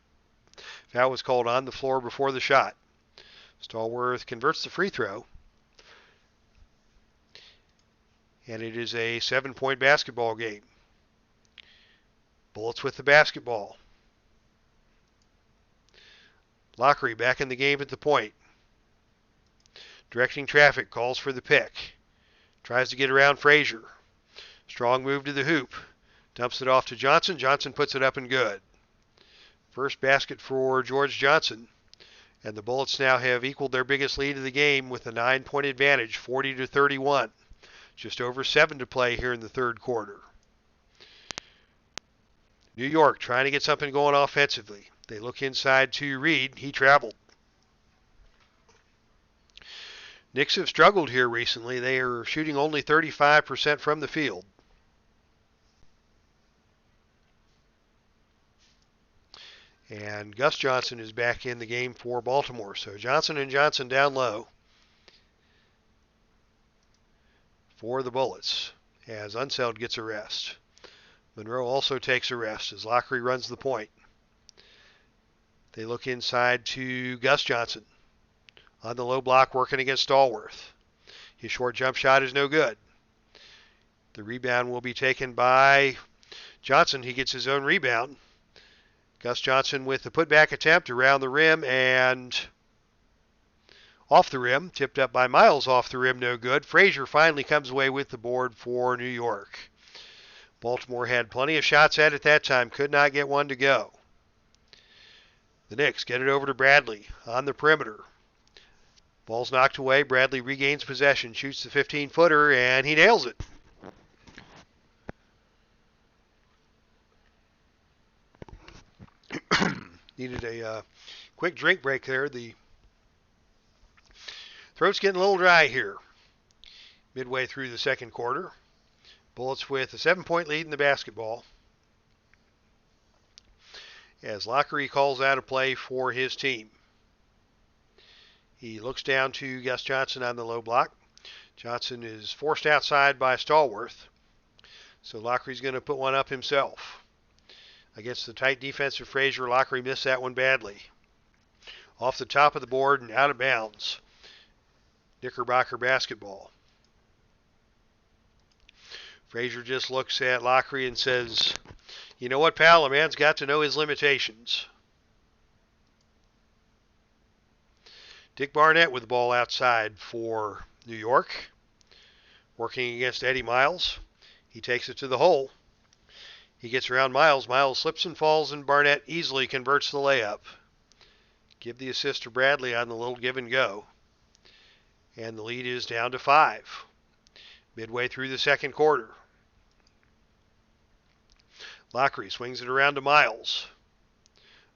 foul was called on the floor before the shot. Stallworth converts the free throw. And it is a 7-point basketball game. Bullets with the basketball. Lockery back in the game at the point. Directing traffic, calls for the pick. Tries to get around Frazier. Strong move to the hoop. Dumps it off to Johnson. Johnson puts it up and good. First basket for George Johnson. And the Bullets now have equaled their biggest lead of the game with a 9-point advantage, 40-31. Just over 7 to play here in the third quarter. New York trying to get something going offensively. They look inside to Reed. He traveled. Knicks have struggled here recently. They are shooting only 35% from the field. And Gus Johnson is back in the game for Baltimore. So Johnson and Johnson down low for the Bullets as Unseld gets a rest. Monroe also takes a rest as Lockery runs the point. They look inside to Gus Johnson on the low block working against Stallworth. His short jump shot is no good. The rebound will be taken by Johnson. He gets his own rebound. Gus Johnson with the putback attempt around the rim and off the rim. Tipped up by Miles off the rim, no good. Frazier finally comes away with the board for New York. Baltimore had plenty of shots at it that time. Could not get one to go. The Knicks get it over to Bradley on the perimeter. Ball's knocked away. Bradley regains possession, shoots the 15-footer, and he nails it. Needed a quick drink break there. The throat's getting a little dry here. Midway through the second quarter. Bullets with a 7-point lead in the basketball. as Lockery calls out a play for his team. He looks down to Gus Johnson on the low block. Johnson is forced outside by Stallworth. So Lockery's going to put one up himself. Against the tight defense of Frazier, Lockery missed that one badly. Off the top of the board and out of bounds. Knickerbocker basketball. Frazier just looks at Lockery and says, "You know what, pal? A man's got to know his limitations." Dick Barnett with the ball outside for New York. Working against Eddie Miles. He takes it to the hole. He gets around Miles. Miles slips and falls, and Barnett easily converts the layup. Give the assist to Bradley on the little give and go. And the lead is down to 5. Midway through the second quarter. Lockery swings it around to Miles.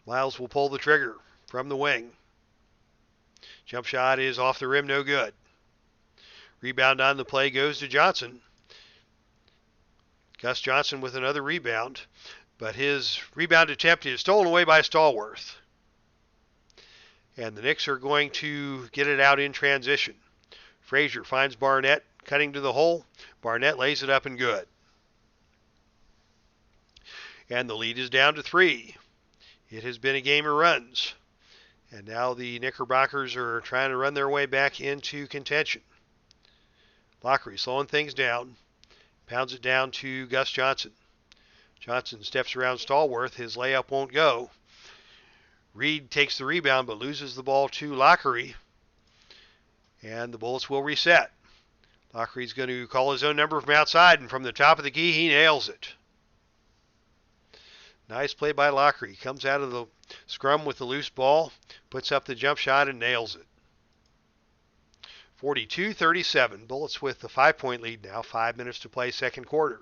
Miles will pull the trigger from the wing. Jump shot is off the rim, no good. Rebound on the play goes to Johnson. Gus Johnson with another rebound, but his rebound attempt is stolen away by Stallworth. And the Knicks are going to get it out in transition. Frazier finds Barnett cutting to the hole. Barnett lays it up and good. And the lead is down to 3. It has been a game of runs. And now the Knickerbockers are trying to run their way back into contention. Lockery slowing things down. Pounds it down to Gus Johnson. Johnson steps around Stallworth. His layup won't go. Reed takes the rebound but loses the ball to Lockery. And the Bullets will reset. Lockery's going to call his own number from outside, and from the top of the key, he nails it. Nice play by Lockery. Comes out of the scrum with the loose ball, puts up the jump shot, and nails it. 42-37. Bullets with the 5-point lead now. 5 minutes to play second quarter.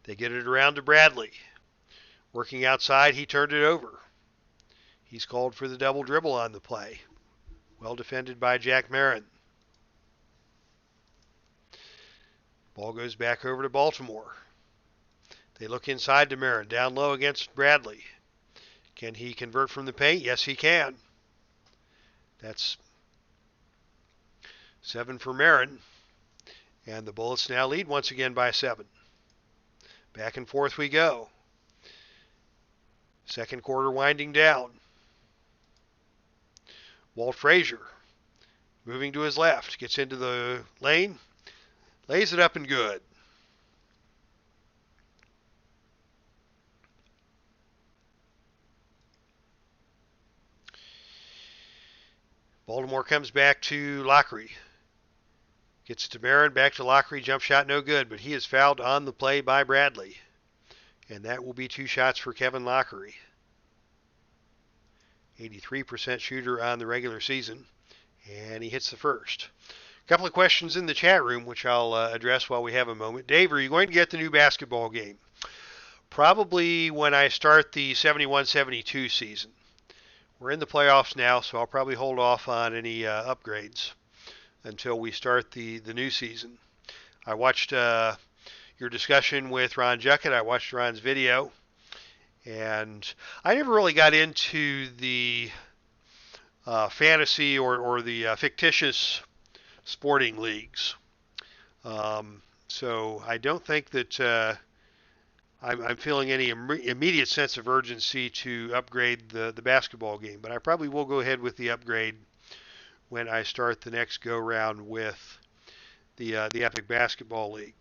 They get it around to Bradley. Working outside, he turned it over. He's called for the double dribble on the play. Well defended by Jack Marin. Ball goes back over to Baltimore. They look inside to Marin. Down low against Bradley. Can he convert from the paint? Yes, he can. That's 7 for Marin. And the Bullets now lead once again by 7. Back and forth we go. Second quarter winding down. Walt Frazier moving to his left. Gets into the lane. Lays it up and good. Baltimore comes back to Lockery. Gets it to Marin, back to Lockery. Jump shot no good, but he is fouled on the play by Bradley. And that will be 2 shots for Kevin Lockery. 83% shooter on the regular season. And he hits the first. A couple of questions in the chat room, which I'll address while we have a moment. Dave, are you going to get the new basketball game? Probably when I start the 71-72 season. We're in the playoffs now, so I'll probably hold off on any upgrades until we start the new season. I watched your discussion with Ron Juckett. I watched Ron's video, and I never really got into the fantasy or the fictitious sporting leagues. So I don't think that I'm feeling any immediate sense of urgency to upgrade the basketball game, but I probably will go ahead with the upgrade when I start the next go-round with the Epic Basketball League.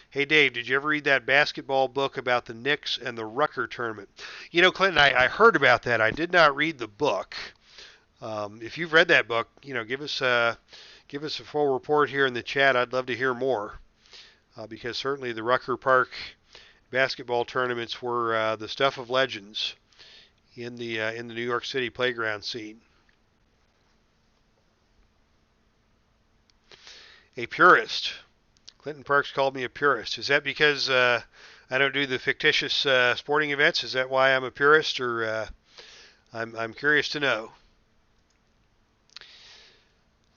Hey, Dave, did you ever read that basketball book about the Knicks and the Rucker tournament? You know, Clinton, I heard about that. I did not read the book. If you've read that book, give us a full report here in the chat. I'd love to hear more, because certainly the Rucker Park basketball tournaments were the stuff of legends in the New York City playground scene. A purist. Clinton Parks called me a purist. Is that because I don't do the fictitious sporting events? Is that why I'm a purist, or I'm curious to know.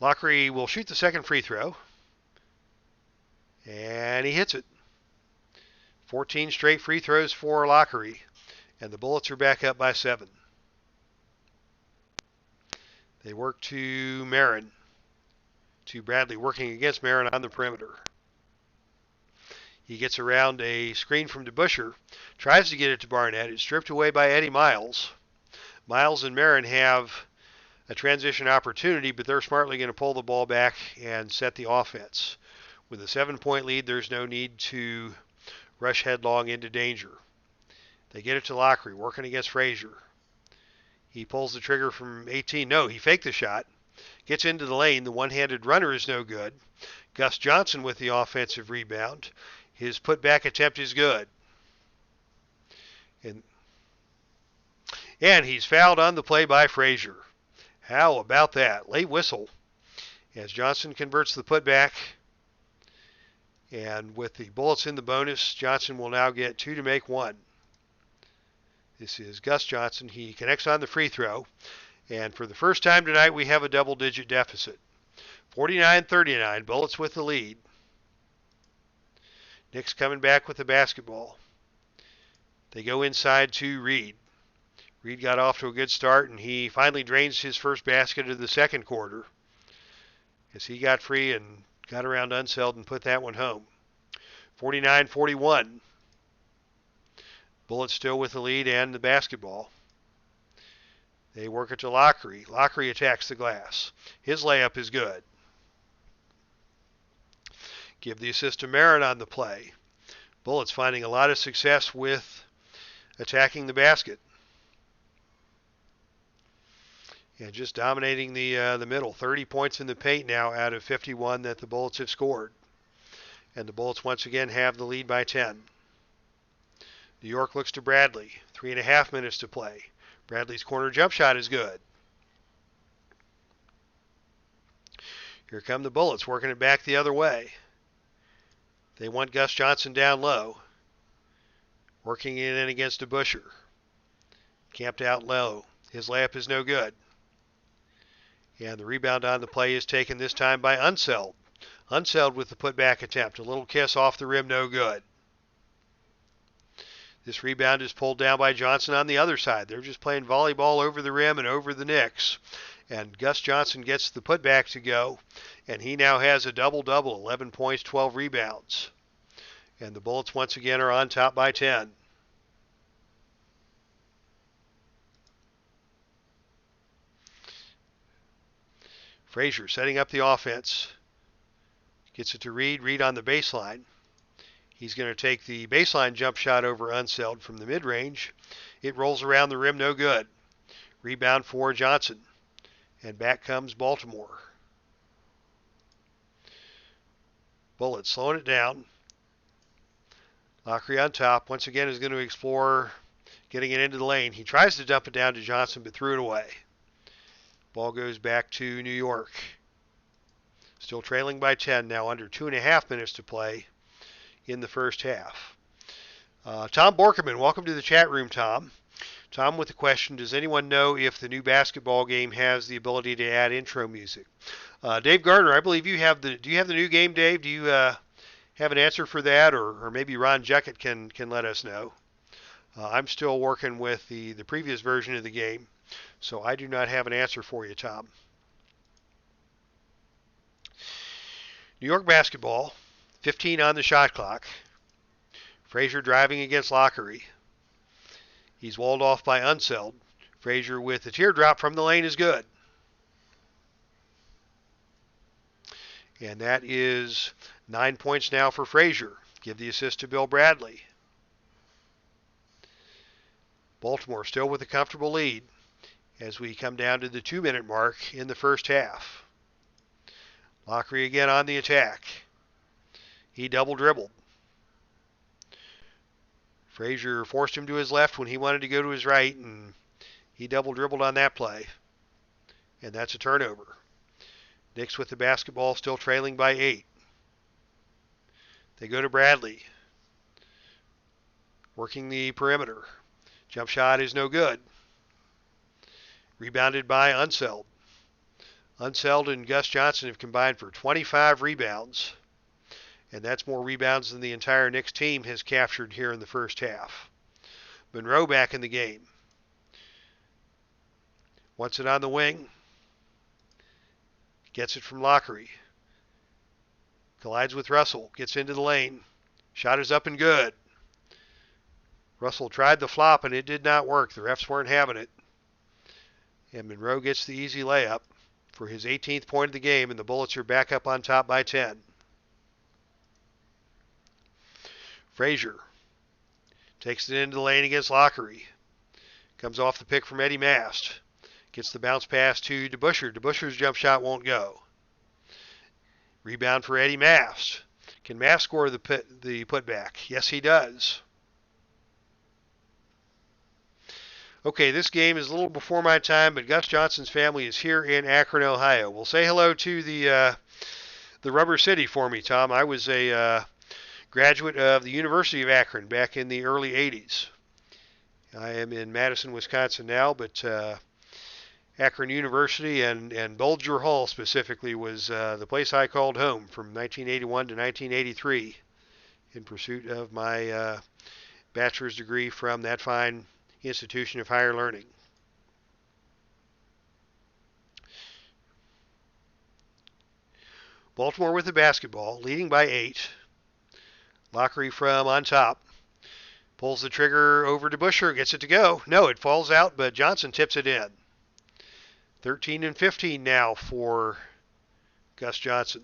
Lockery will shoot the second free throw, and he hits it. 14 straight free throws for Lockery, and the Bullets are back up by 7. They work to Marin. To Bradley working against Marin on the perimeter. He gets around a screen from DeBuscher, tries to get it to Barnett. It's stripped away by Eddie Miles. Miles and Marin have a transition opportunity, but they're smartly going to pull the ball back and set the offense. With a 7-point lead, there's no need to rush headlong into danger. They get it to Lockery, working against Frazier. He pulls the trigger from 18. No, he faked the shot. Gets into the lane. The one-handed runner is no good. Gus Johnson with the offensive rebound. His putback attempt is good. And he's fouled on the play by Frazier. How about that? Late whistle as Johnson converts the putback. And with the Bullets in the bonus, Johnson will now get 2 to make 1. This is Gus Johnson. He connects on the free throw. And for the first time tonight, we have a double-digit deficit. 49-39, Bullets with the lead. Knicks coming back with the basketball. They go inside to Reed. Reed got off to a good start, and he finally drains his first basket of the second quarter as he got free and got around Unseld and put that one home. 49-41. Bullets still with the lead and the basketball. They work it to Lockery. Lockery attacks the glass. His layup is good. Give the assist to Marin on the play. Bullets finding a lot of success with attacking the basket. And just dominating the middle. 30 points in the paint now out of 51 that the Bullets have scored. And the Bullets once again have the lead by 10. New York looks to Bradley. 3.5 minutes to play. Bradley's corner jump shot is good. Here come the Bullets working it back the other way. They want Gus Johnson down low. Working it in against DeBuscher. Camped out low. His layup is no good. And the rebound on the play is taken this time by Unseld. Unseld with the putback attempt. A little kiss off the rim, no good. This rebound is pulled down by Johnson on the other side. They're just playing volleyball over the rim and over the Knicks. And Gus Johnson gets the putback to go. And he now has a double-double, 11 points, 12 rebounds. And the Bullets once again are on top by 10. Frazier setting up the offense. Gets it to Reed. Reed on the baseline. He's going to take the baseline jump shot over Unseld from the mid-range. It rolls around the rim, no good. Rebound for Johnson. And back comes Baltimore. Bullets slowing it down. Lockery on top. Once again is going to explore getting it into the lane. He tries to dump it down to Johnson, but threw it away. Ball goes back to New York. Still trailing by 10 now, under 2.5 minutes to play in the first half. Tom Borkerman, welcome to the chat room, Tom. Tom with the question, does anyone know if the new basketball game has the ability to add intro music? Dave Gardner, I believe you have do you have the new game, Dave? Do you have an answer for that? Or maybe Ron Jeckett can let us know. I'm still working with the previous version of the game, so I do not have an answer for you, Tom. New York basketball, 15 on the shot clock. Frazier driving against Lockery. He's walled off by Unseld. Frazier with the teardrop from the lane is good. And that is 9 points now for Frazier. Give the assist to Bill Bradley. Baltimore still with a comfortable lead as we come down to the 2-minute mark in the first half. Lockery again on the attack. He double dribbled. Frazier forced him to his left when he wanted to go to his right, and he double dribbled on that play. And that's a turnover. Knicks with the basketball, still trailing by 8. They go to Bradley. Working the perimeter. Jump shot is no good. Rebounded by Unseld. Unseld and Gus Johnson have combined for 25 rebounds. And that's more rebounds than the entire Knicks team has captured here in the first half. Monroe back in the game. Wants it on the wing. Gets it from Lockery. Collides with Russell. Gets into the lane. Shot is up and good. Russell tried the flop and it did not work. The refs weren't having it. And Monroe gets the easy layup for his 18th point of the game, and the Bullets are back up on top by 10. Frazier takes it into the lane against Lockery. Comes off the pick from Eddie Mast. Gets the bounce pass to DeBusschere. DeBusschere's jump shot won't go. Rebound for Eddie Mast. Can Mast score the putback? Yes, he does. Okay, this game is a little before my time, but Gus Johnson's family is here in Akron, Ohio. Well, say hello to the Rubber City for me, Tom. I was a graduate of the University of Akron back in the early 80s. I am in Madison, Wisconsin now, but Akron University and Bulger Hall specifically was the place I called home from 1981 to 1983 in pursuit of my bachelor's degree from that fine institution of higher learning. Baltimore with the basketball, leading by 8. Lockery from on top. Pulls the trigger over to Busher, gets it to go. No, it falls out, but Johnson tips it in. 13 and 15 now for Gus Johnson.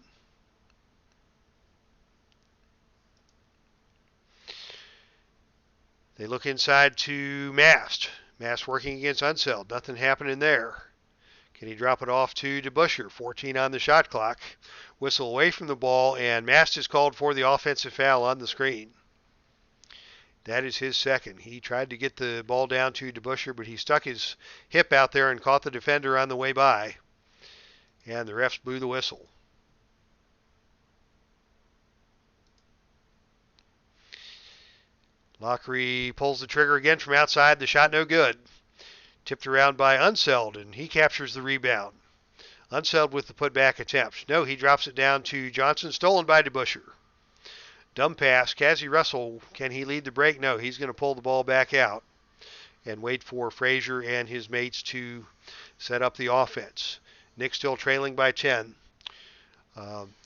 They look inside to Mast. Mast working against Unseld. Nothing happening there. Can he drop it off to DeBusschere? 14 on the shot clock. Whistle away from the ball, and Mast is called for the offensive foul on the screen. That is his second. He tried to get the ball down to DeBusschere, but he stuck his hip out there and caught the defender on the way by. And the refs blew the whistle. Lockery pulls the trigger again from outside. The shot no good. Tipped around by Unseld, and he captures the rebound. Unseld with the putback attempt. No, he drops it down to Johnson, stolen by DeBusschere. Dumb pass. Cazzie Russell, can he lead the break? No, he's going to pull the ball back out and wait for Frazier and his mates to set up the offense. Knicks still trailing by 10.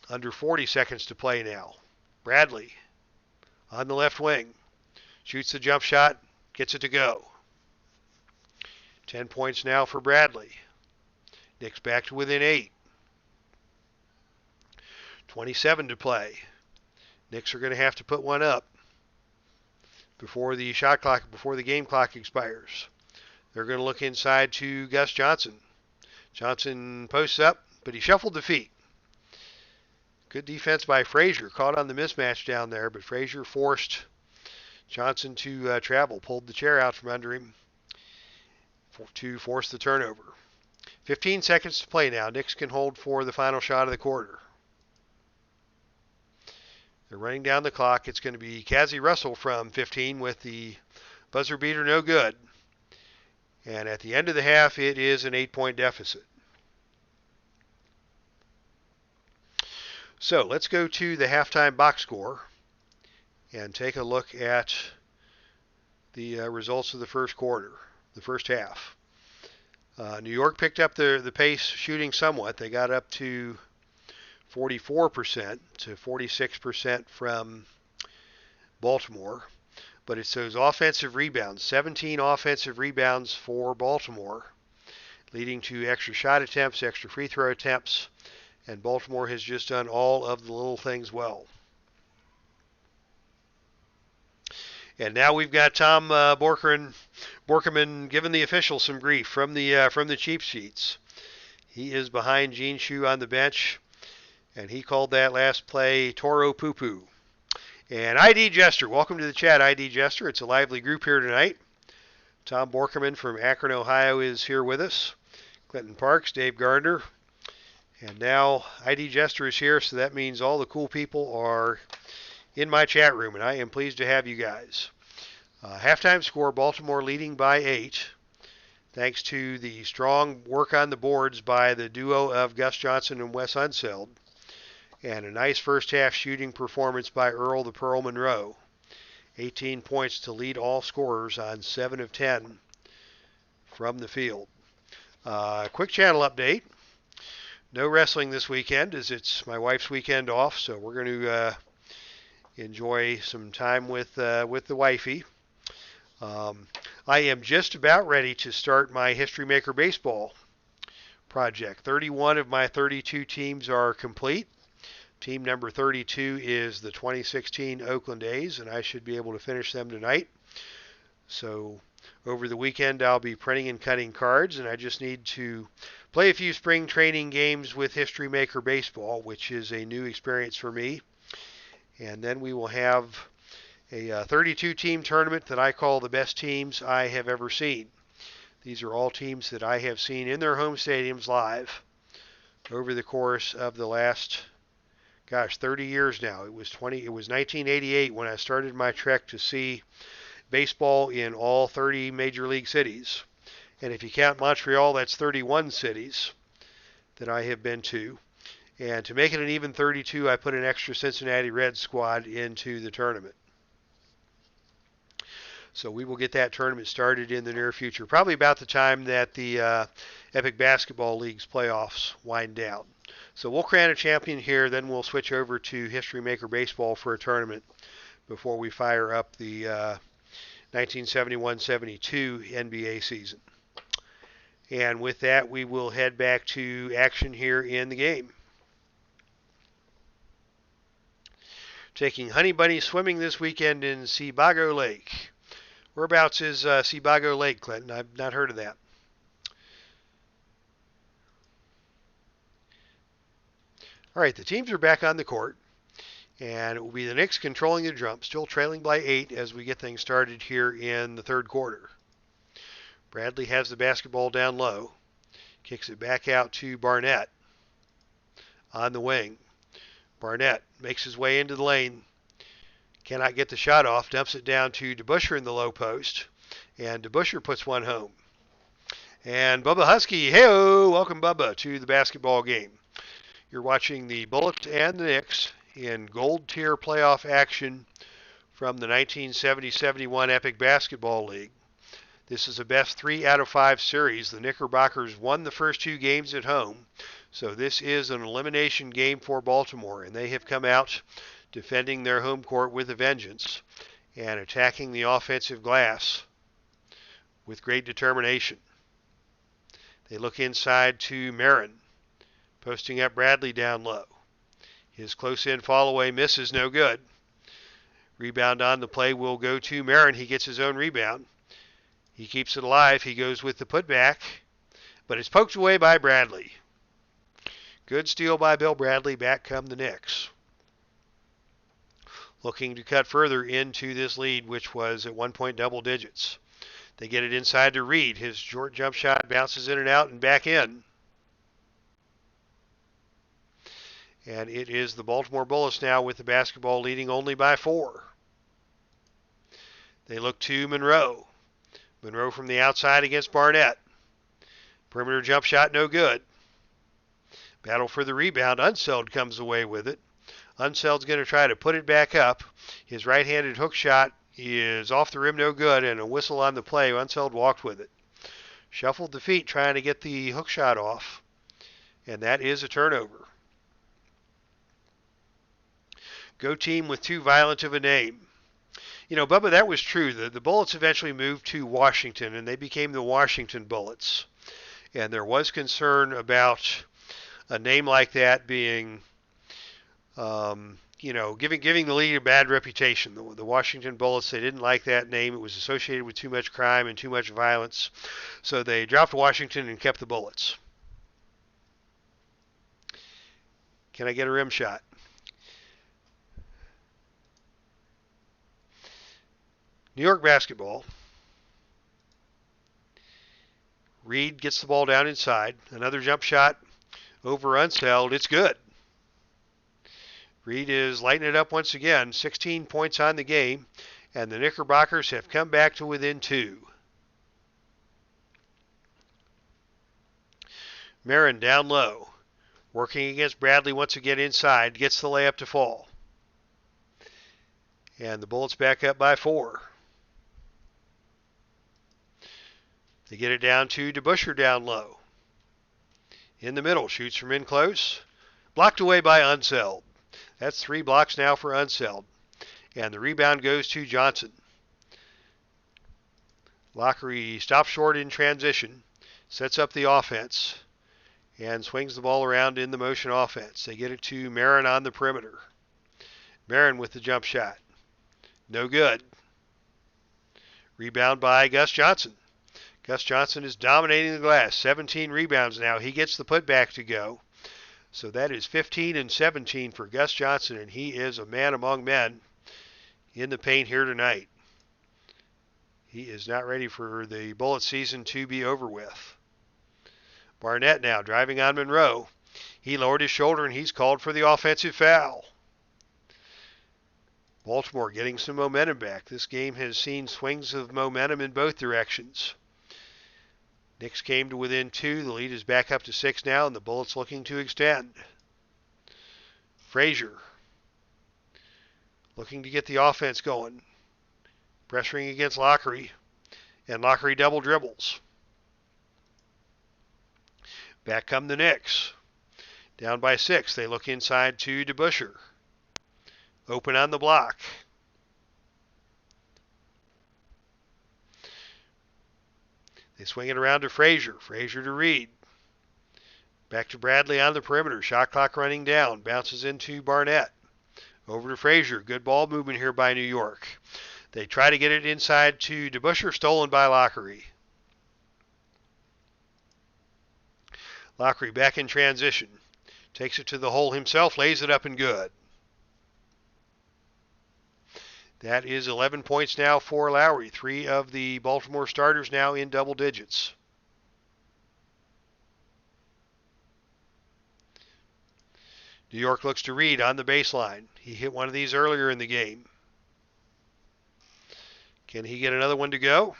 Under 40 seconds to play now. Bradley on the left wing. Shoots the jump shot, gets it to go. 10 points now for Bradley. Knicks back to within 8. 27 to play. Knicks are going to have to put one up before the game clock expires. They're going to look inside to Gus Johnson. Johnson posts up, but he shuffled the feet. Good defense by Frazier. Caught on the mismatch down there, but Frazier forced Johnson to travel, pulled the chair out from under him to force the turnover. 15 seconds to play now. Knicks can hold for the final shot of the quarter. They're running down the clock. It's going to be Cazzie Russell from 15 with the buzzer beater no good. And at the end of the half, it is an 8-point deficit. So let's go to the halftime box score and take a look at the results of the first quarter, the first half. New York picked up the pace shooting somewhat. They got up to 44% to 46% from Baltimore. But it's those offensive rebounds, 17 offensive rebounds for Baltimore, leading to extra shot attempts, extra free throw attempts, and Baltimore has just done all of the little things well. And now we've got Tom Borkerman giving the officials some grief from the cheap sheets. He is behind Gene Shue on the bench, and he called that last play Toro Poo Poo. And ID Jester, welcome to the chat, ID Jester. It's a lively group here tonight. Tom Borkerman from Akron, Ohio is here with us. Clinton Parks, Dave Gardner. And now ID Jester is here, so that means all the cool people are in my chat room, and I am pleased to have you guys. Halftime score, Baltimore leading by 8, thanks to the strong work on the boards by the duo of Gus Johnson and Wes Unseld. And a nice first half shooting performance by Earl the Pearl Monroe. 18 points to lead all scorers on 7 of 10 from the field. Quick channel update. No wrestling this weekend as it's my wife's weekend off, so we're going to enjoy some time with the wifey. I am just about ready to start my History Maker Baseball project. 31 of my 32 teams are complete. Team number 32 is the 2016 Oakland A's, and I should be able to finish them tonight. So over the weekend, I'll be printing and cutting cards, and I just need to play a few spring training games with History Maker Baseball, which is a new experience for me. And then we will have a 32-team tournament that I call the best teams I have ever seen. These are all teams that I have seen in their home stadiums live over the course of the last, 30 years now. It was 1988 when I started my trek to see baseball in all 30 major league cities. And if you count Montreal, that's 31 cities that I have been to. And to make it an even 32, I put an extra Cincinnati Reds squad into the tournament. So we will get that tournament started in the near future, probably about the time that the Epic Basketball League's playoffs wind down. So we'll crown a champion here, then we'll switch over to History Maker Baseball for a tournament before we fire up the 1971-72 NBA season. And with that, we will head back to action here in the game. Taking Honey Bunny swimming this weekend in Sebago Lake. Whereabouts is Sebago Lake, Clinton? I've not heard of that. All right, the teams are back on the court, and it will be the Knicks controlling the jump, still trailing by 8 as we get things started here in the third quarter. Bradley has the basketball down low, kicks it back out to Barnett on the wing. Barnett makes his way into the lane, cannot get the shot off, dumps it down to DeBusschere in the low post, and DeBusschere puts one home. And Bubba Husky, hey-o, welcome Bubba to the basketball game. You're watching the Bullets and the Knicks in gold tier playoff action from the 1970-71 Epic Basketball League. This is a best 3 out of 5 series. The Knickerbockers won the first 2 games at home, so this is an elimination game for Baltimore, and they have come out defending their home court with a vengeance and attacking the offensive glass with great determination. They look inside to Marin, posting up Bradley down low. His close-in fall-away misses, no good. Rebound on the play will go to Marin. He gets his own rebound. He keeps it alive. He goes with the putback, but it's poked away by Bradley. Good steal by Bill Bradley. Back come the Knicks. Looking to cut further into this lead, which was at one point double digits. They get it inside to Reed. His short jump shot bounces in and out and back in. And it is the Baltimore Bullets now with the basketball leading only by 4. They look to Monroe. Monroe from the outside against Barnett. Perimeter jump shot no good. Battle for the rebound. Unseld comes away with it. Unseld's going to try to put it back up. His right-handed hook shot is off the rim, no good, and a whistle on the play. Unseld walked with it. Shuffled the feet trying to get the hook shot off, and that is a turnover. Go team with too violent of a name. You know, Bubba, that was true. The Bullets eventually moved to Washington, and they became the Washington Bullets. And there was concern about a name like that being, giving the league a bad reputation. The Washington Bullets, they didn't like that name. It was associated with too much crime and too much violence. So they dropped Washington and kept the Bullets. Can I get a rim shot? New York basketball. Reed gets the ball down inside. Another jump shot over Unseld. It's good. Reed is lighting it up once again. 16 points on the game, and the Knickerbockers have come back to within 2. Marin down low. Working against Bradley once again inside. Gets the layup to fall. And the Bullets back up by 4. They get it down to DeBusschere down low. In the middle, shoots from in close. Blocked away by Unseld. That's 3 blocks now for Unseld. And the rebound goes to Johnson. Lockery stops short in transition. Sets up the offense. And swings the ball around in the motion offense. They get it to Marin on the perimeter. Marin with the jump shot. No good. Rebound by Gus Johnson. Gus Johnson is dominating the glass. 17 rebounds now. He gets the putback to go. So that is 15 and 17 for Gus Johnson, and he is a man among men in the paint here tonight. He is not ready for the Bullet season to be over with. Barnett now driving on Monroe. He lowered his shoulder, and he's called for the offensive foul. Baltimore getting some momentum back. This game has seen swings of momentum in both directions. Knicks came to within 2. The lead is back up to 6 now, and the Bullets looking to extend. Frazier looking to get the offense going. Pressuring against Lockery, and Lockery double dribbles. Back come the Knicks. Down by 6. They look inside to DeBusschere. Open on the block. They swing it around to Frazier. Frazier to Reed. Back to Bradley on the perimeter. Shot clock running down. Bounces into Barnett. Over to Frazier. Good ball movement here by New York. They try to get it inside to DeBusschere. Stolen by Lockery. Lockery back in transition. Takes it to the hole himself. Lays it up and good. That is 11 points now for Lowry. 3 of the Baltimore starters now in double digits. New York looks to Reed on the baseline. He hit one of these earlier in the game. Can he get another one to go?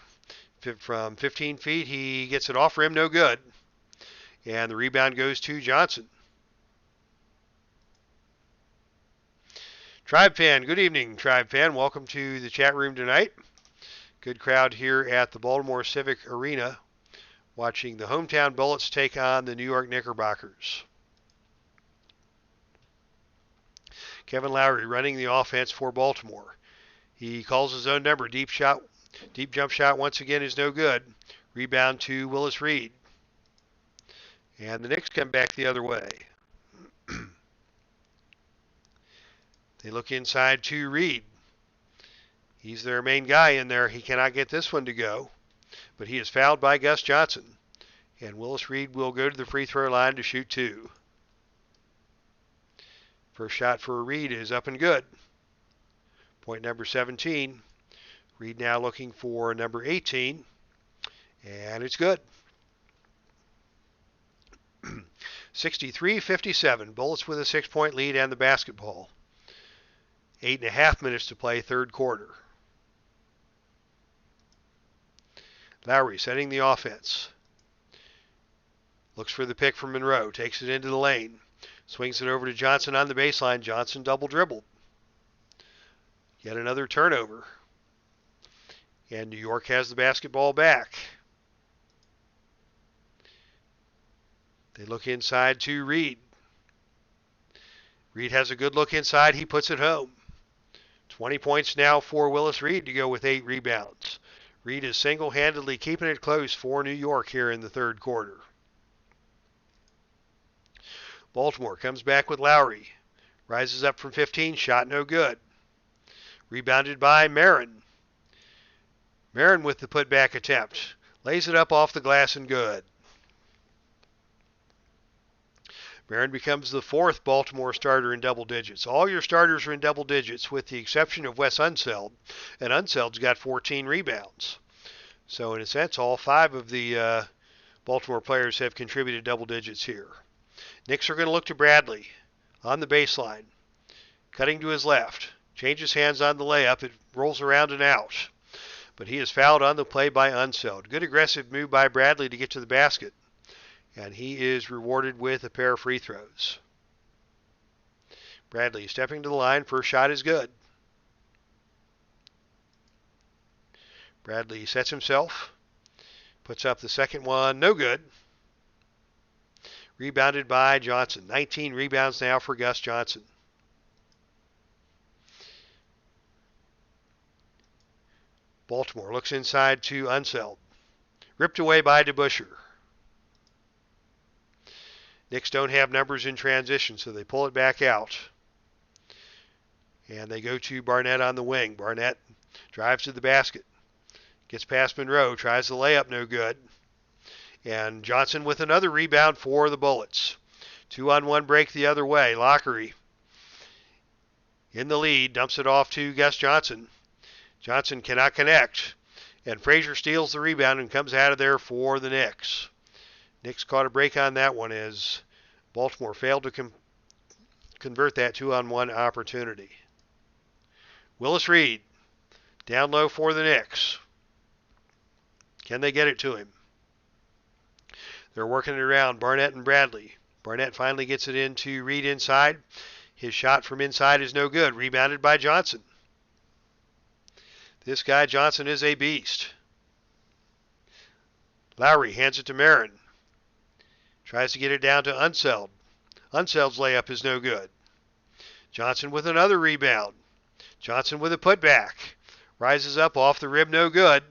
From 15 feet, he gets it off rim, no good. And the rebound goes to Johnson. Tribe fan, good evening, Tribe fan. Welcome to the chat room tonight. Good crowd here at the Baltimore Civic Arena watching the hometown Bullets take on the New York Knickerbockers. Kevin Lowry running the offense for Baltimore. He calls his own number. Deep jump shot once again is no good. Rebound to Willis Reed. And the Knicks come back the other way. They look inside to Reed. He's their main guy in there. He cannot get this one to go. But he is fouled by Gus Johnson. And Willis Reed will go to the free throw line to shoot 2. First shot for Reed is up and good. Point number 17. Reed now looking for number 18. And it's good. 63-57. Bullets with a 6-point lead and the basketball. 8.5 minutes to play, third quarter. Lowry setting the offense. Looks for the pick from Monroe. Takes it into the lane. Swings it over to Johnson on the baseline. Johnson double dribbled. Yet another turnover. And New York has the basketball back. They look inside to Reed. Reed has a good look inside. He puts it home. 20 points now for Willis Reed to go with 8 rebounds. Reed is single-handedly keeping it close for New York here in the third quarter. Baltimore comes back with Lowry. Rises up from 15. Shot no good. Rebounded by Marin. Marin with the putback attempt. Lays it up off the glass and good. Marin becomes the 4th Baltimore starter in double digits. All your starters are in double digits with the exception of Wes Unseld. And Unseld's got 14 rebounds. So in a sense, all 5 of the Baltimore players have contributed double digits here. Knicks are going to look to Bradley on the baseline. Cutting to his left. Changes hands on the layup. It rolls around and out. But he is fouled on the play by Unseld. Good aggressive move by Bradley to get to the basket. And he is rewarded with a pair of free throws. Bradley stepping to the line. First shot is good. Bradley sets himself. Puts up the second one. No good. Rebounded by Johnson. 19 rebounds now for Gus Johnson. Baltimore looks inside to Unseld. Ripped away by DeBusschere. Knicks don't have numbers in transition, so they pull it back out. And they go to Barnett on the wing. Barnett drives to the basket. Gets past Monroe. Tries the layup. No good. And Johnson with another rebound for the Bullets. 2-on-1 break the other way. Lockery in the lead. Dumps it off to Gus Johnson. Johnson cannot connect. And Frazier steals the rebound and comes out of there for the Knicks. Knicks caught a break on that one as Baltimore failed to convert that 2-on-1 opportunity. Willis Reed down low for the Knicks. Can they get it to him? They're working it around Barnett and Bradley. Barnett finally gets it into Reed inside. His shot from inside is no good. Rebounded by Johnson. This guy Johnson is a beast. Lowry hands it to Marin. Tries to get it down to Unseld. Unseld's layup is no good. Johnson with another rebound. Johnson with a putback. Rises up off the rim, no good.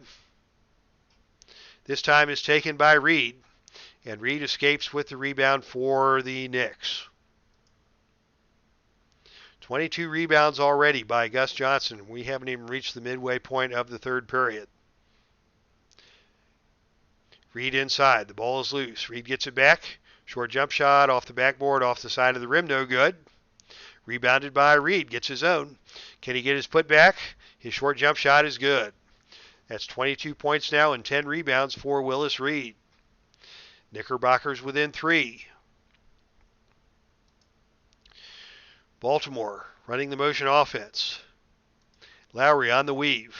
This time is taken by Reed. And Reed escapes with the rebound for the Knicks. 22 rebounds already by Gus Johnson. We haven't even reached the midway point of the third period. Reed inside. The ball is loose. Reed gets it back. Short jump shot off the backboard, off the side of the rim. No good. Rebounded by Reed. Gets his own. Can he get his putback? His short jump shot is good. That's 22 points now and 10 rebounds for Willis Reed. Knickerbockers within 3. Baltimore running the motion offense. Lowry on the weave.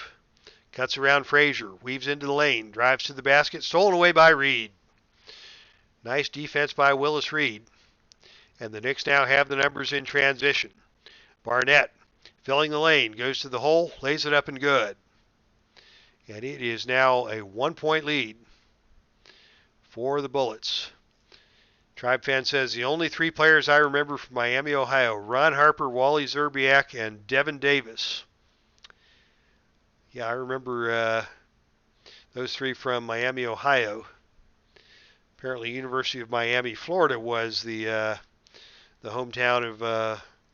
Cuts around Frazier. Weaves into the lane. Drives to the basket. Stolen away by Reed. Nice defense by Willis Reed. And the Knicks now have the numbers in transition. Barnett filling the lane. Goes to the hole. Lays it up and good. And it is now a 1-point lead for the Bullets. Tribe fan says the only 3 players I remember from Miami, Ohio, Ron Harper, Wally Zerbiak, and Devin Davis. Yeah, I remember those 3 from Miami, Ohio. Apparently, University of Miami, Florida was the hometown of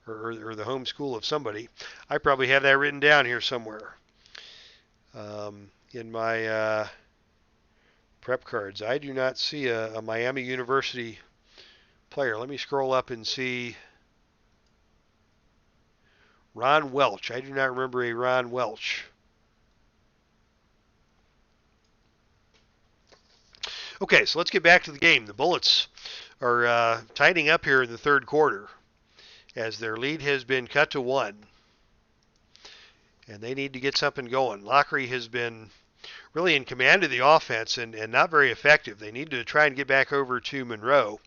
or the home school of somebody. I probably have that written down here somewhere in my prep cards. I do not see a Miami University player. Let me scroll up and see. Ron Welch. I do not remember a Ron Welch. Okay, so let's get back to the game. The Bullets are tightening up here in the third quarter as their lead has been cut to 1. And they need to get something going. Lockery has been really in command of the offense and not very effective. They need to try and get back over to Monroe.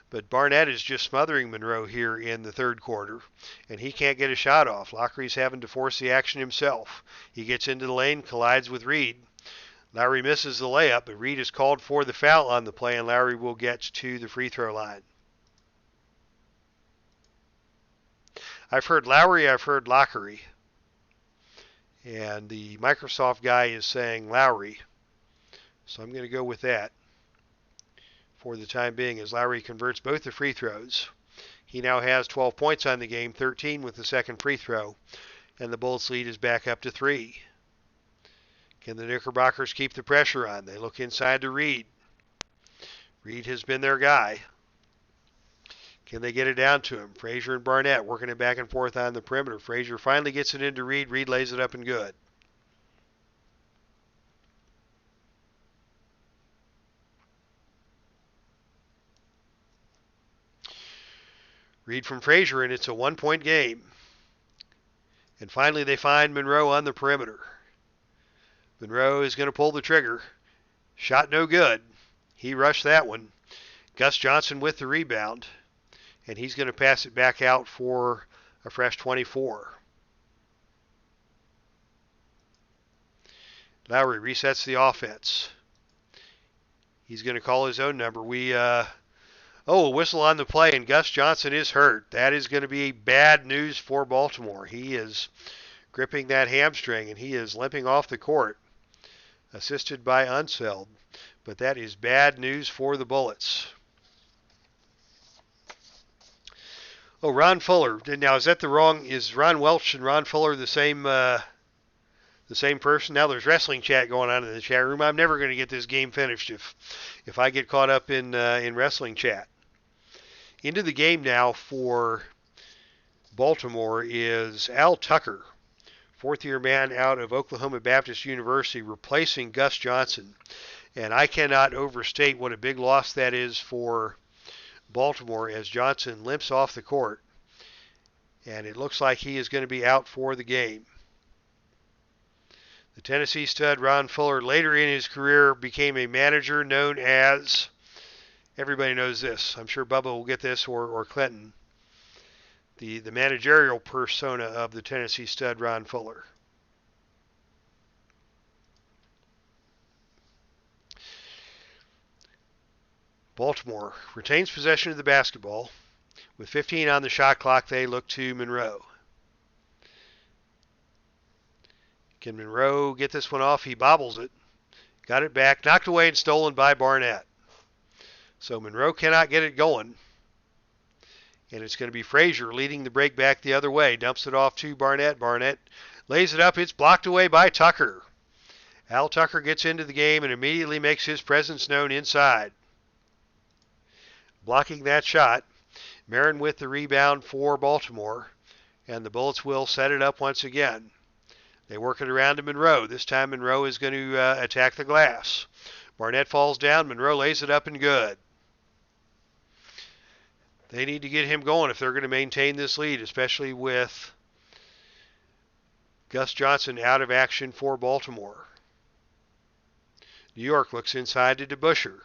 But Barnett is just smothering Monroe here in the third quarter, and he can't get a shot off. Lockery's having to force the action himself. He gets into the lane, collides with Reed. Lowry misses the layup, but Reed is called for the foul on the play, and Lowry will get to the free throw line. I've heard Lowry, I've heard Lockery. And the Microsoft guy is saying Lowry. So I'm going to go with that for the time being as Lowry converts both the free throws. He now has 12 points on the game, 13 with the second free throw. And the Bullets lead is back up to 3. Can the Knickerbockers keep the pressure on? They look inside to Reed. Reed has been their guy. Can they get it down to him? Frazier and Barnett working it back and forth on the perimeter. Frazier finally gets it into Reed. Reed lays it up and good. Reed from Frazier, and it's a 1-point game. And finally they find Monroe on the perimeter. Monroe is going to pull the trigger. Shot no good. He rushed that one. Gus Johnson with the rebound, and he's going to pass it back out for a fresh 24. Lowry resets the offense. He's going to call his own number. A whistle on the play, and Gus Johnson is hurt. That is going to be bad news for Baltimore. He is gripping that hamstring, and he is limping off the court, assisted by Unseld. But that is bad news for the Bullets. Oh, Ron Fuller. Now, is Ron Welch and Ron Fuller the same person? Now there's wrestling chat going on in the chat room. I'm never going to get this game finished if I get caught up in wrestling chat. Into the game now for Baltimore is Al Tucker, fourth-year man out of Oklahoma Baptist University, replacing Gus Johnson. And I cannot overstate what a big loss that is for Baltimore as Johnson limps off the court. And it looks like he is going to be out for the game. The Tennessee stud Ron Fuller later in his career became a manager known as, everybody knows this, I'm sure Bubba will get this, or Clinton, the managerial persona of the Tennessee stud Ron Fuller. Baltimore retains possession of the basketball. With 15 on the shot clock, they look to Monroe. Can Monroe get this one off? He bobbles it. Got it back, knocked away and stolen by Barnett. So Monroe cannot get it going. And it's going to be Frazier leading the break back the other way. Dumps it off to Barnett. Barnett lays it up. It's blocked away by Tucker. Al Tucker gets into the game and immediately makes his presence known inside. Blocking that shot. Marin with the rebound for Baltimore. And the Bullets will set it up once again. They work it around to Monroe. This time Monroe is going to attack the glass. Barnett falls down. Monroe lays it up and good. They need to get him going if they're going to maintain this lead, especially with Gus Johnson out of action for Baltimore. New York looks inside to DeBusschere.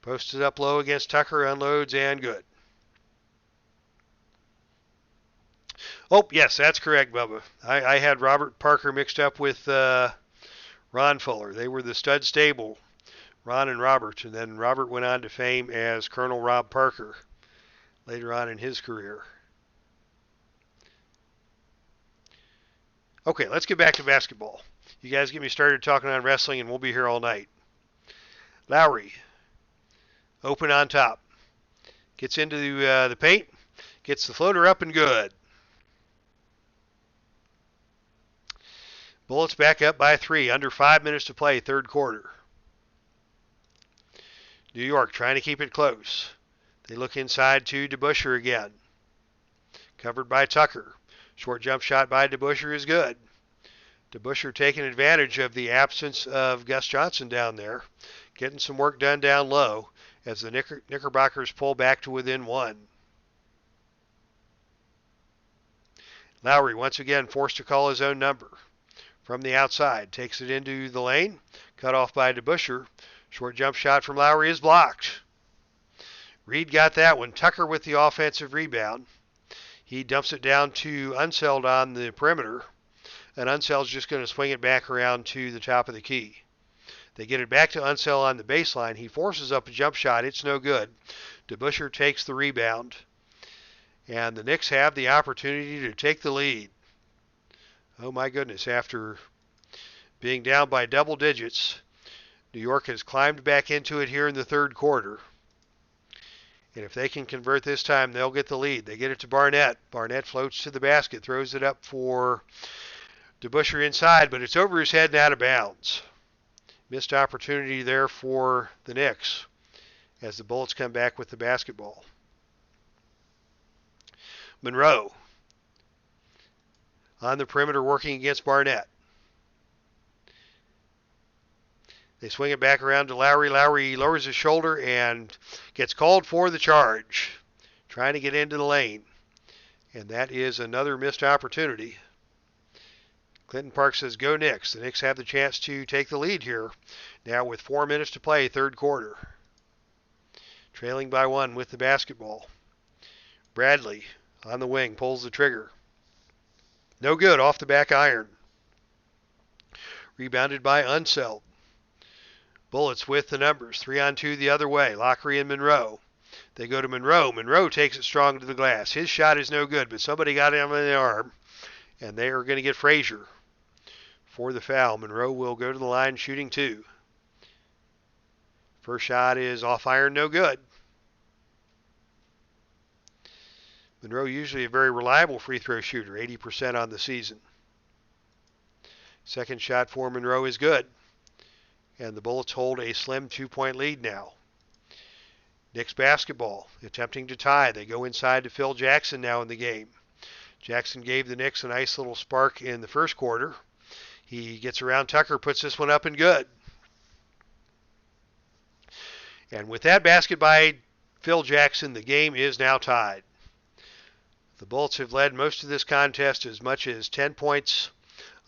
Posted up low against Tucker, unloads, and good. Oh, yes, that's correct, Bubba. I had Robert Parker mixed up with Ron Fuller. They were the stud stable, Ron and Robert, and then Robert went on to fame as Colonel Rob Parker later on in his career. Okay, let's get back to basketball. You guys get me started talking on wrestling, and we'll be here all night. Lowry, open on top. Gets into the paint, gets the floater up and good. Bullets back up by 3, under 5 minutes to play, third quarter. New York trying to keep it close. They look inside to DeBusschere again. Covered by Tucker. Short jump shot by DeBusschere is good. DeBusschere taking advantage of the absence of Gus Johnson down there. Getting some work done down low as the Knickerbockers pull back to within 1. Lowry once again forced to call his own number. From the outside, takes it into the lane. Cut off by DeBusschere. Short jump shot from Lowry is blocked. Reed got that one. Tucker with the offensive rebound. He dumps it down to Unseld on the perimeter. And Unseld's just going to swing it back around to the top of the key. They get it back to Unseld on the baseline. He forces up a jump shot. It's no good. DeBusschere takes the rebound. And the Knicks have the opportunity to take the lead. Oh my goodness, after being down by double digits, New York has climbed back into it here in the third quarter. And if they can convert this time, they'll get the lead. They get it to Barnett. Barnett floats to the basket, throws it up for DeBusschere inside, but it's over his head and out of bounds. Missed opportunity there for the Knicks as the Bullets come back with the basketball. Monroe on the perimeter working against Barnett. They swing it back around to Lowry. Lowry lowers his shoulder and gets called for the charge. Trying to get into the lane. And that is another missed opportunity. Clinton Park says, go Knicks. The Knicks have the chance to take the lead here. Now with 4 minutes to play, third quarter. Trailing by 1 with the basketball. Bradley on the wing, pulls the trigger. No good, off the back iron. Rebounded by Unseld. Bullets with the numbers. 3-on-2 the other way. Lockery and Monroe. They go to Monroe. Monroe takes it strong to the glass. His shot is no good, but somebody got him in the arm, and they are going to get Frazier for the foul. Monroe will go to the line shooting 2. First shot is off iron, no good. Monroe usually a very reliable free throw shooter, 80% on the season. Second shot for Monroe is good. And the Bullets hold a slim 2-point lead now. Knicks basketball, attempting to tie. They go inside to Phil Jackson now in the game. Jackson gave the Knicks a nice little spark in the first quarter. He gets around Tucker, puts this one up and good. And with that basket by Phil Jackson, the game is now tied. The Bullets have led most of this contest as much as 10 points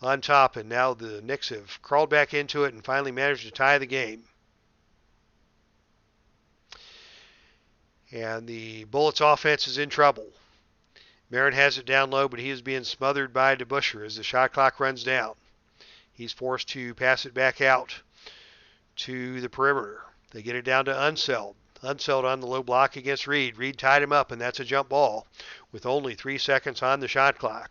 on top, and now the Knicks have crawled back into it and finally managed to tie the game. And the Bullets offense is in trouble. Marin has it down low, but he is being smothered by DeBusschere as the shot clock runs down. He's forced to pass it back out to the perimeter. They get it down to Unseld. Unseld on the low block against Reed. Reed tied him up, and that's a jump ball with only 3 seconds on the shot clock.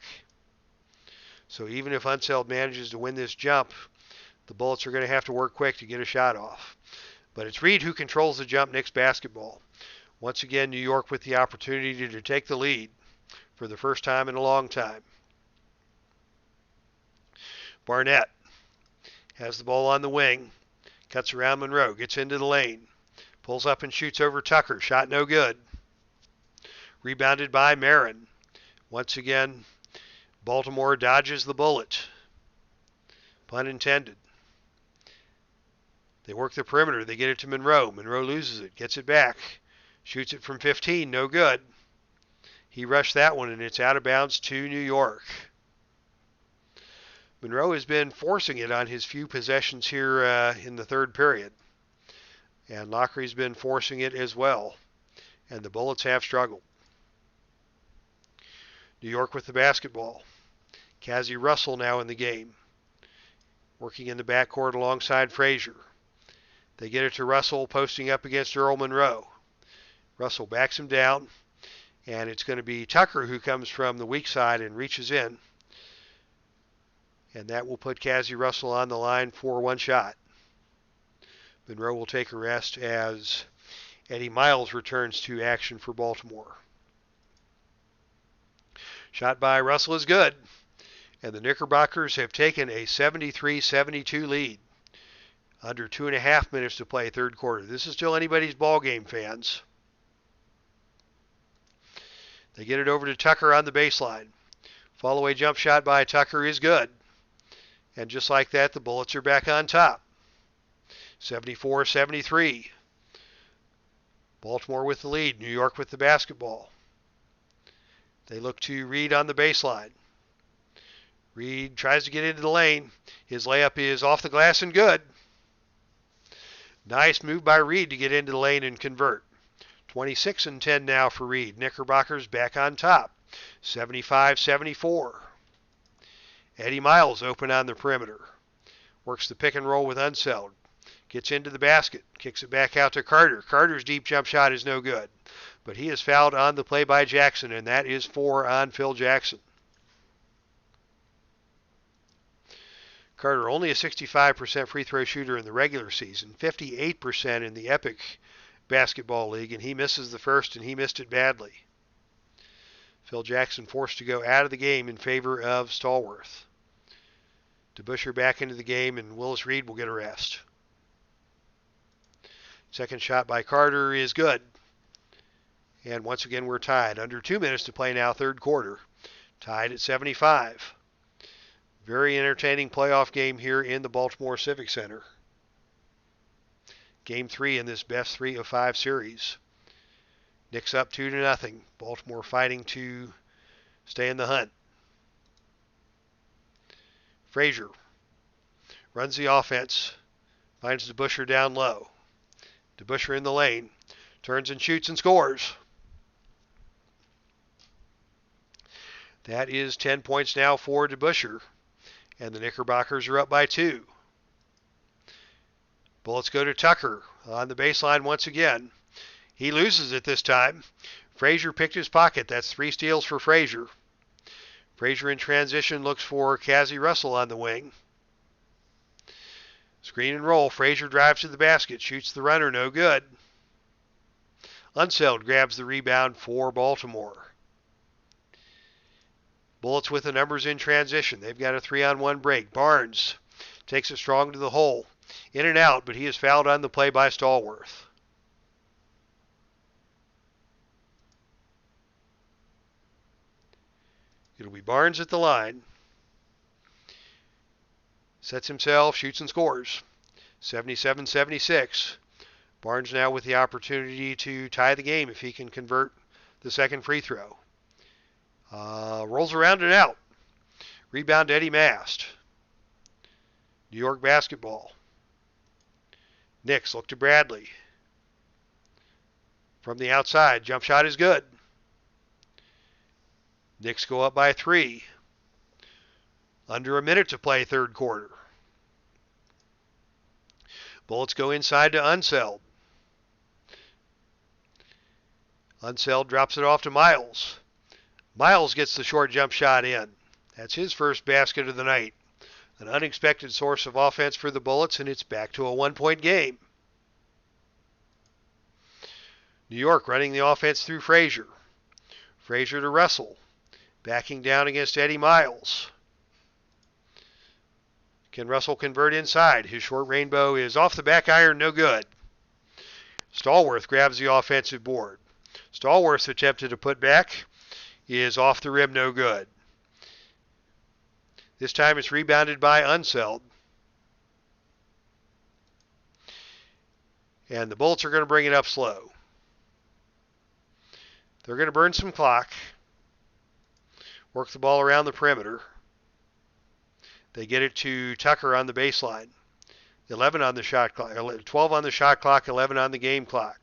So even if Unseld manages to win this jump, the Bullets are going to have to work quick to get a shot off. But it's Reed who controls the jump. Knicks basketball. Once again, New York with the opportunity to take the lead for the first time in a long time. Barnett has the ball on the wing. Cuts around Monroe. Gets into the lane. Pulls up and shoots over Tucker. Shot no good. Rebounded by Marin. Once again, Baltimore dodges the bullet. Pun intended. They work the perimeter. They get it to Monroe. Monroe loses it. Gets it back. Shoots it from 15. No good. He rushed that one, and it's out of bounds to New York. Monroe has been forcing it on his few possessions here in the third period. And Lockery's been forcing it as well. And the Bullets have struggled. New York with the basketball. Cazzie Russell now in the game. Working in the backcourt alongside Frazier. They get it to Russell posting up against Earl Monroe. Russell backs him down. And it's going to be Tucker who comes from the weak side and reaches in. And that will put Cazzie Russell on the line for one shot. Monroe will take a rest as Eddie Miles returns to action for Baltimore. Shot by Russell is good. And the Knickerbockers have taken a 73-72 lead. Under 2.5 minutes to play third quarter. This is still anybody's ball game, fans. They get it over to Tucker on the baseline. Fall-away jump shot by Tucker is good. And just like that, the Bullets are back on top. 74-73. Baltimore with the lead. New York with the basketball. They look to Reed on the baseline. Reed tries to get into the lane. His layup is off the glass and good. Nice move by Reed to get into the lane and convert. 26-10 now for Reed. Knickerbockers back on top. 75-74. Eddie Miles open on the perimeter. Works the pick and roll with Unseld. Gets into the basket. Kicks it back out to Carter. Carter's deep jump shot is no good. But he is fouled on the play by Jackson, and that is 4 on Phil Jackson. Carter only a 65% free throw shooter in the regular season, 58% in the Epic Basketball League, and he misses the first, and he missed it badly. Phil Jackson forced to go out of the game in favor of Stallworth. DeBusschere back into the game, and Willis Reed will get a rest. Second shot by Carter is good. And once again, we're tied. Under 2 minutes to play now, third quarter. Tied at 75. Very entertaining playoff game here in the Baltimore Civic Center. Game 3 in this best 3 of 5 series. Knicks up 2-0. Baltimore fighting to stay in the hunt. Frazier runs the offense, finds DeBusschere down low. DeBusschere in the lane, turns and shoots and scores. That is 10 points now for DeBusschere, and the Knickerbockers are up by 2. Bullets go to Tucker on the baseline once again. He loses it this time. Frazier picked his pocket. That's 3 steals for Frazier. Frazier in transition looks for Cazzie Russell on the wing. Screen and roll. Frazier drives to the basket. Shoots the runner. No good. Unseld grabs the rebound for Baltimore. Bullets with the numbers in transition. They've got a 3-on-1 break. Barnes takes it strong to the hole. In and out, but he is fouled on the play by Stallworth. It'll be Barnes at the line. Sets himself, shoots and scores. 77-76. Barnes now with the opportunity to tie the game if he can convert the second free throw. Rolls around and out. Rebound Eddie Mast. New York basketball. Knicks look to Bradley. From the outside, jump shot is good. Knicks go up by 3. Under a minute to play third quarter. Bullets go inside to Unseld. Unseld drops it off to Miles. Miles gets the short jump shot in. That's his first basket of the night. An unexpected source of offense for the Bullets, and it's back to a 1-point game. New York running the offense through Frazier. Frazier to Russell. Backing down against Eddie Miles. Can Russell convert inside? His short rainbow is off the back iron, no good. Stallworth grabs the offensive board. Stallworth's attempted to put back is off the rim, no good. This time it's rebounded by Unseld. And the Bullets are going to bring it up slow. They're going to burn some clock. Work the ball around the perimeter. They get it to Tucker on the baseline. 11 on the shot clock, 12 on the shot clock, 11 on the game clock.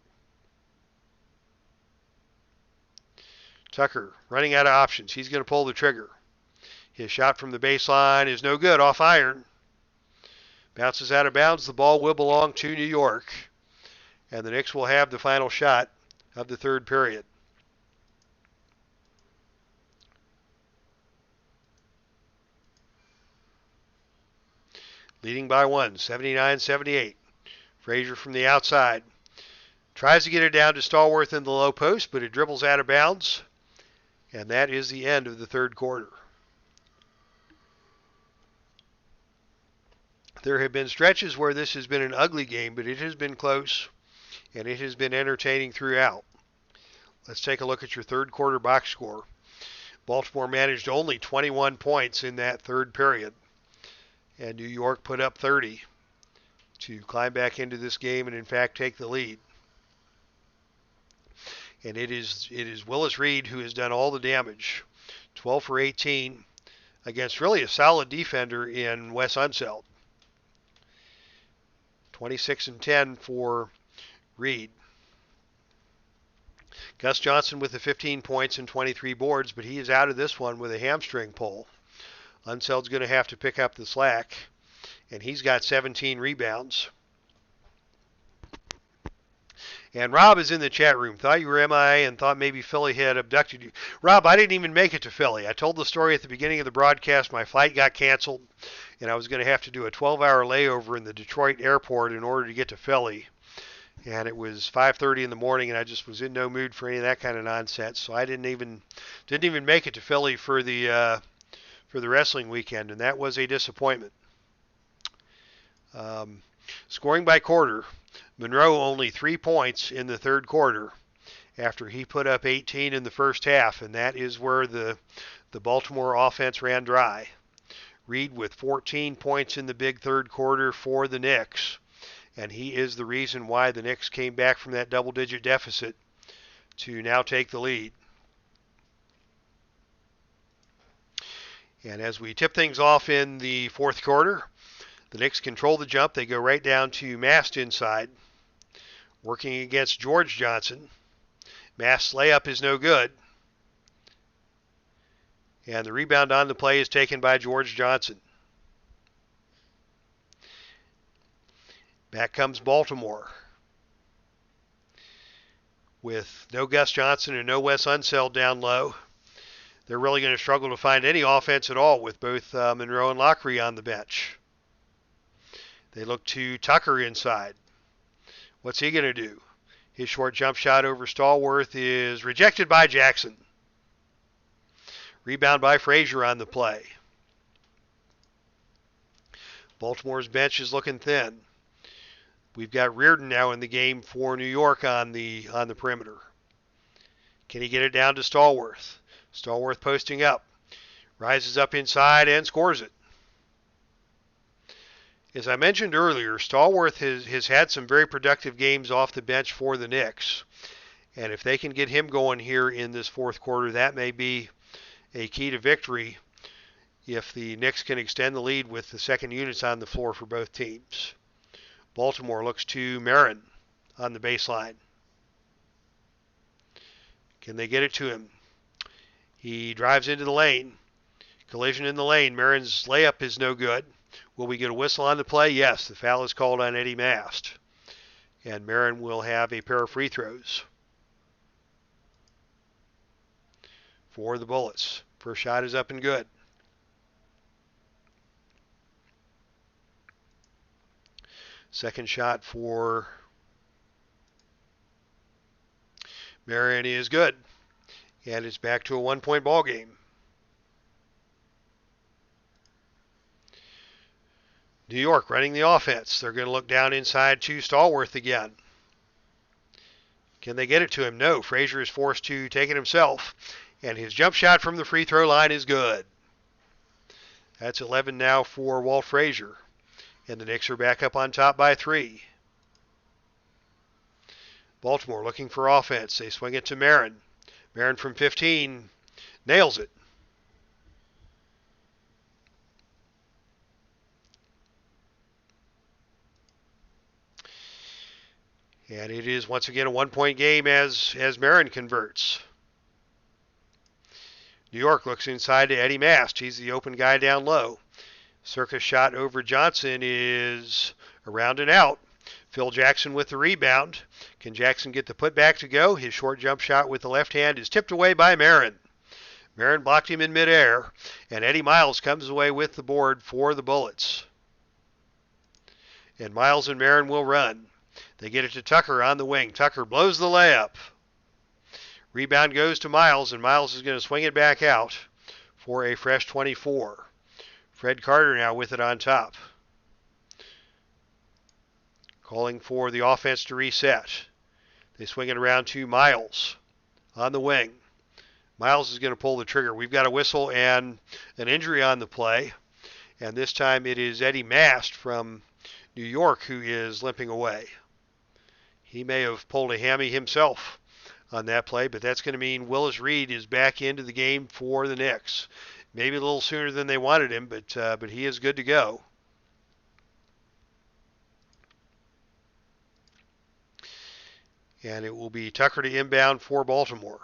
Tucker running out of options. He's going to pull the trigger. His shot from the baseline is no good, off iron. Bounces out of bounds. The ball will belong to New York. And the Knicks will have the final shot of the third period. Leading by 1, 79-78. Frazier from the outside. Tries to get it down to Stallworth in the low post, but it dribbles out of bounds. And that is the end of the third quarter. There have been stretches where this has been an ugly game, but it has been close, and it has been entertaining throughout. Let's take a look at your third quarter box score. Baltimore managed only 21 points in that third period, and New York put up 30 to climb back into this game and, in fact, take the lead. And it is Willis Reed who has done all the damage. 12 for 18 against really a solid defender in Wes Unseld. 26 and 10 for Reed. Gus Johnson with the 15 points and 23 boards, but he is out of this one with a hamstring pull. Unseld's going to have to pick up the slack, and he's got 17 rebounds. And Rob is in the chat room. Thought you were MIA and thought maybe Philly had abducted you. Rob, I didn't even make it to Philly. I told the story at the beginning of the broadcast. My flight got canceled, and I was going to have to do a 12-hour layover in the Detroit airport in order to get to Philly. And it was 5:30 in the morning, and I just was in no mood for any of that kind of nonsense. So I didn't even make it to Philly for the wrestling weekend, and that was a disappointment. Scoring by quarter. Monroe only 3 points in the third quarter after he put up 18 in the first half, and that is where the Baltimore offense ran dry. Reed with 14 points in the big third quarter for the Knicks, and he is the reason why the Knicks came back from that double-digit deficit to now take the lead. And as we tip things off in the fourth quarter, the Knicks control the jump. They go right down to Mast inside, working against George Johnson. Mast's layup is no good. And the rebound on the play is taken by George Johnson. Back comes Baltimore. With no Gus Johnson and no Wes Unseld down low, they're really going to struggle to find any offense at all with both Monroe and Lockery on the bench. They look to Tucker inside. What's he going to do? His short jump shot over Stallworth is rejected by Jackson. Rebound by Frazier on the play. Baltimore's bench is looking thin. We've got Reardon now in the game for New York on the perimeter. Can he get it down to Stallworth? Stallworth posting up. Rises up inside and scores it. As I mentioned earlier, Stallworth has had some very productive games off the bench for the Knicks. And if they can get him going here in this fourth quarter, that may be a key to victory if the Knicks can extend the lead with the second units on the floor for both teams. Baltimore looks to Marin on the baseline. Can they get it to him? He drives into the lane. Collision in the lane. Marin's layup is no good. Will we get a whistle on the play? Yes, the foul is called on Eddie Mast. And Marin will have a pair of free throws for the Bullets. First shot is up and good. Second shot for Marin is good. And it's back to a one-point ball game. New York running the offense. They're going to look down inside to Stallworth again. Can they get it to him? No. Frazier is forced to take it himself. And his jump shot from the free throw line is good. That's 11 now for Walt Frazier. And the Knicks are back up on top by 3. Baltimore looking for offense. They swing it to Marin. Marin from 15 nails it. And it is once again a one-point game as Marin converts. New York looks inside to Eddie Mast. He's the open guy down low. Circus shot over Johnson is around and out. Phil Jackson with the rebound. Can Jackson get the putback to go? His short jump shot with the left hand is tipped away by Marin. Marin blocked him in midair, and Eddie Miles comes away with the board for the Bullets. And Miles and Marin will run. They get it to Tucker on the wing. Tucker blows the layup. Rebound goes to Miles, and Miles is going to swing it back out for a fresh 24. Fred Carter now with it on top. Calling for the offense to reset. They swing it around to Miles on the wing. Miles is going to pull the trigger. We've got a whistle and an injury on the play. And this time it is Eddie Mast from New York who is limping away. He may have pulled a hammy himself on that play, but that's going to mean Willis Reed is back into the game for the Knicks. Maybe a little sooner than they wanted him, but he is good to go. And it will be Tucker to inbound for Baltimore.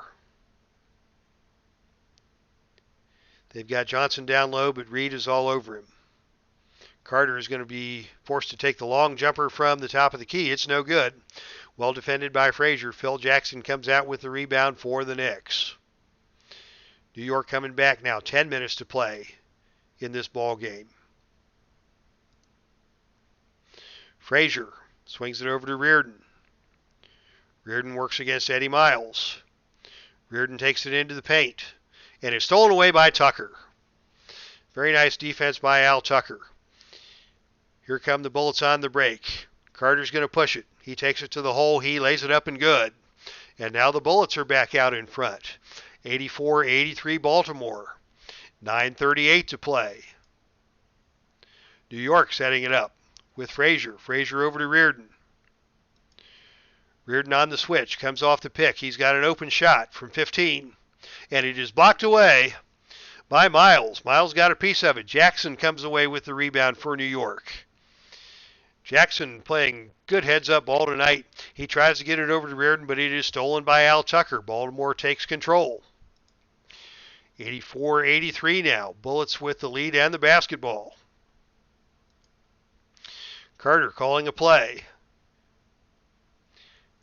They've got Johnson down low, but Reed is all over him. Carter is going to be forced to take the long jumper from the top of the key. It's no good. Well defended by Frazier. Phil Jackson comes out with the rebound for the Knicks. New York coming back now. 10 minutes to play in this ball game. Frazier swings it over to Reardon. Reardon works against Eddie Miles. Reardon takes it into the paint. And it's stolen away by Tucker. Very nice defense by Al Tucker. Here come the Bullets on the break. Carter's going to push it. He takes it to the hole. He lays it up and good. And now the Bullets are back out in front. 84-83 Baltimore. 9:38 to play. New York setting it up with Frazier. Frazier over to Reardon. Reardon on the switch. Comes off the pick. He's got an open shot from 15. And it is blocked away by Miles. Miles got a piece of it. Jackson comes away with the rebound for New York. Jackson playing good heads-up ball tonight. He tries to get it over to Reardon, but it is stolen by Al Tucker. Baltimore takes control. 84-83 now. Bullets with the lead and the basketball. Carter calling a play.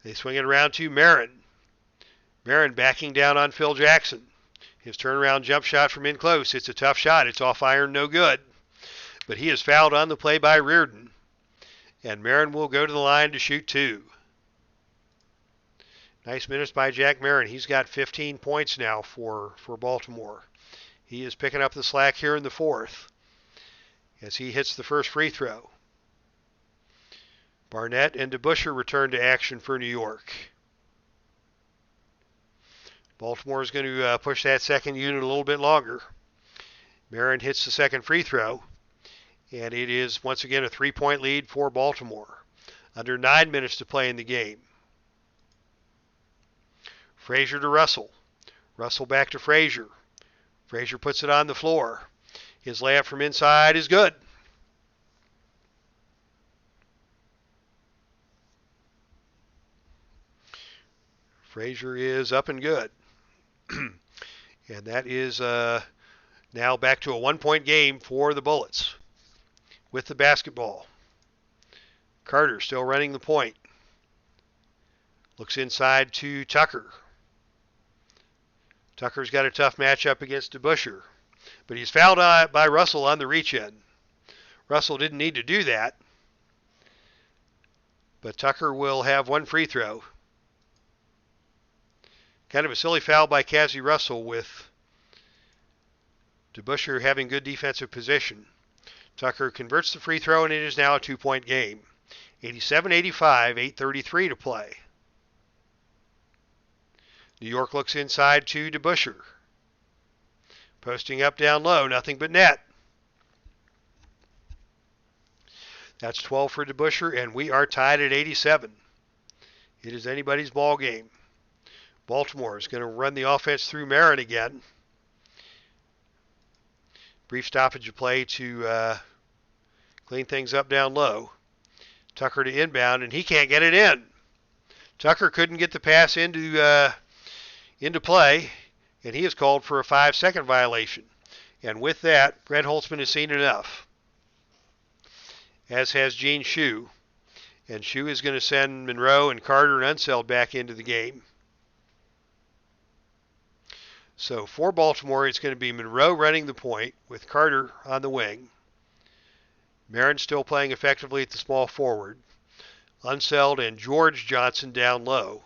They swing it around to Marin. Marin backing down on Phil Jackson. His turnaround jump shot from in close. It's a tough shot. It's off iron, no good. But he is fouled on the play by Reardon. And Marin will go to the line to shoot two. Nice minutes by Jack Marin. He's got 15 points now for Baltimore. He is picking up the slack here in the fourth as he hits the first free throw. Barnett and DeBusschere return to action for New York. Baltimore is going to push that second unit a little bit longer. Marin hits the second free throw, and it is once again a 3-point lead for Baltimore. Under 9 minutes to play in the game. Frazier to Russell. Russell back to Frazier. Frazier puts it on the floor. His layup from inside is good. Frazier is up and good. And that is now back to a 1-point game for the Bullets with the basketball. Carter still running the point. Looks inside to Tucker. Tucker's got a tough matchup against DeBusschere, but he's fouled by Russell on the reach-in. Russell didn't need to do that, but Tucker will have one free throw. Kind of a silly foul by Cazzie Russell with DeBusschere having good defensive position. Tucker converts the free throw, and it is now a 2-point game. 87-85, 8:33 to play. New York looks inside to DeBusschere. Posting up down low, nothing but net. That's 12 for DeBusschere, and we are tied at 87. It is anybody's ball game. Baltimore is going to run the offense through Marin again. Brief stoppage of play to clean things up down low. Tucker to inbound, and he can't get it in. Tucker couldn't get the pass into play, and he is called for a 5-second violation. And with that, Brett Holtzman has seen enough, as has Gene Shue. And Shue is going to send Monroe and Carter and Unseld back into the game. So for Baltimore, it's going to be Monroe running the point with Carter on the wing. Marin still playing effectively at the small forward. Unseld and George Johnson down low.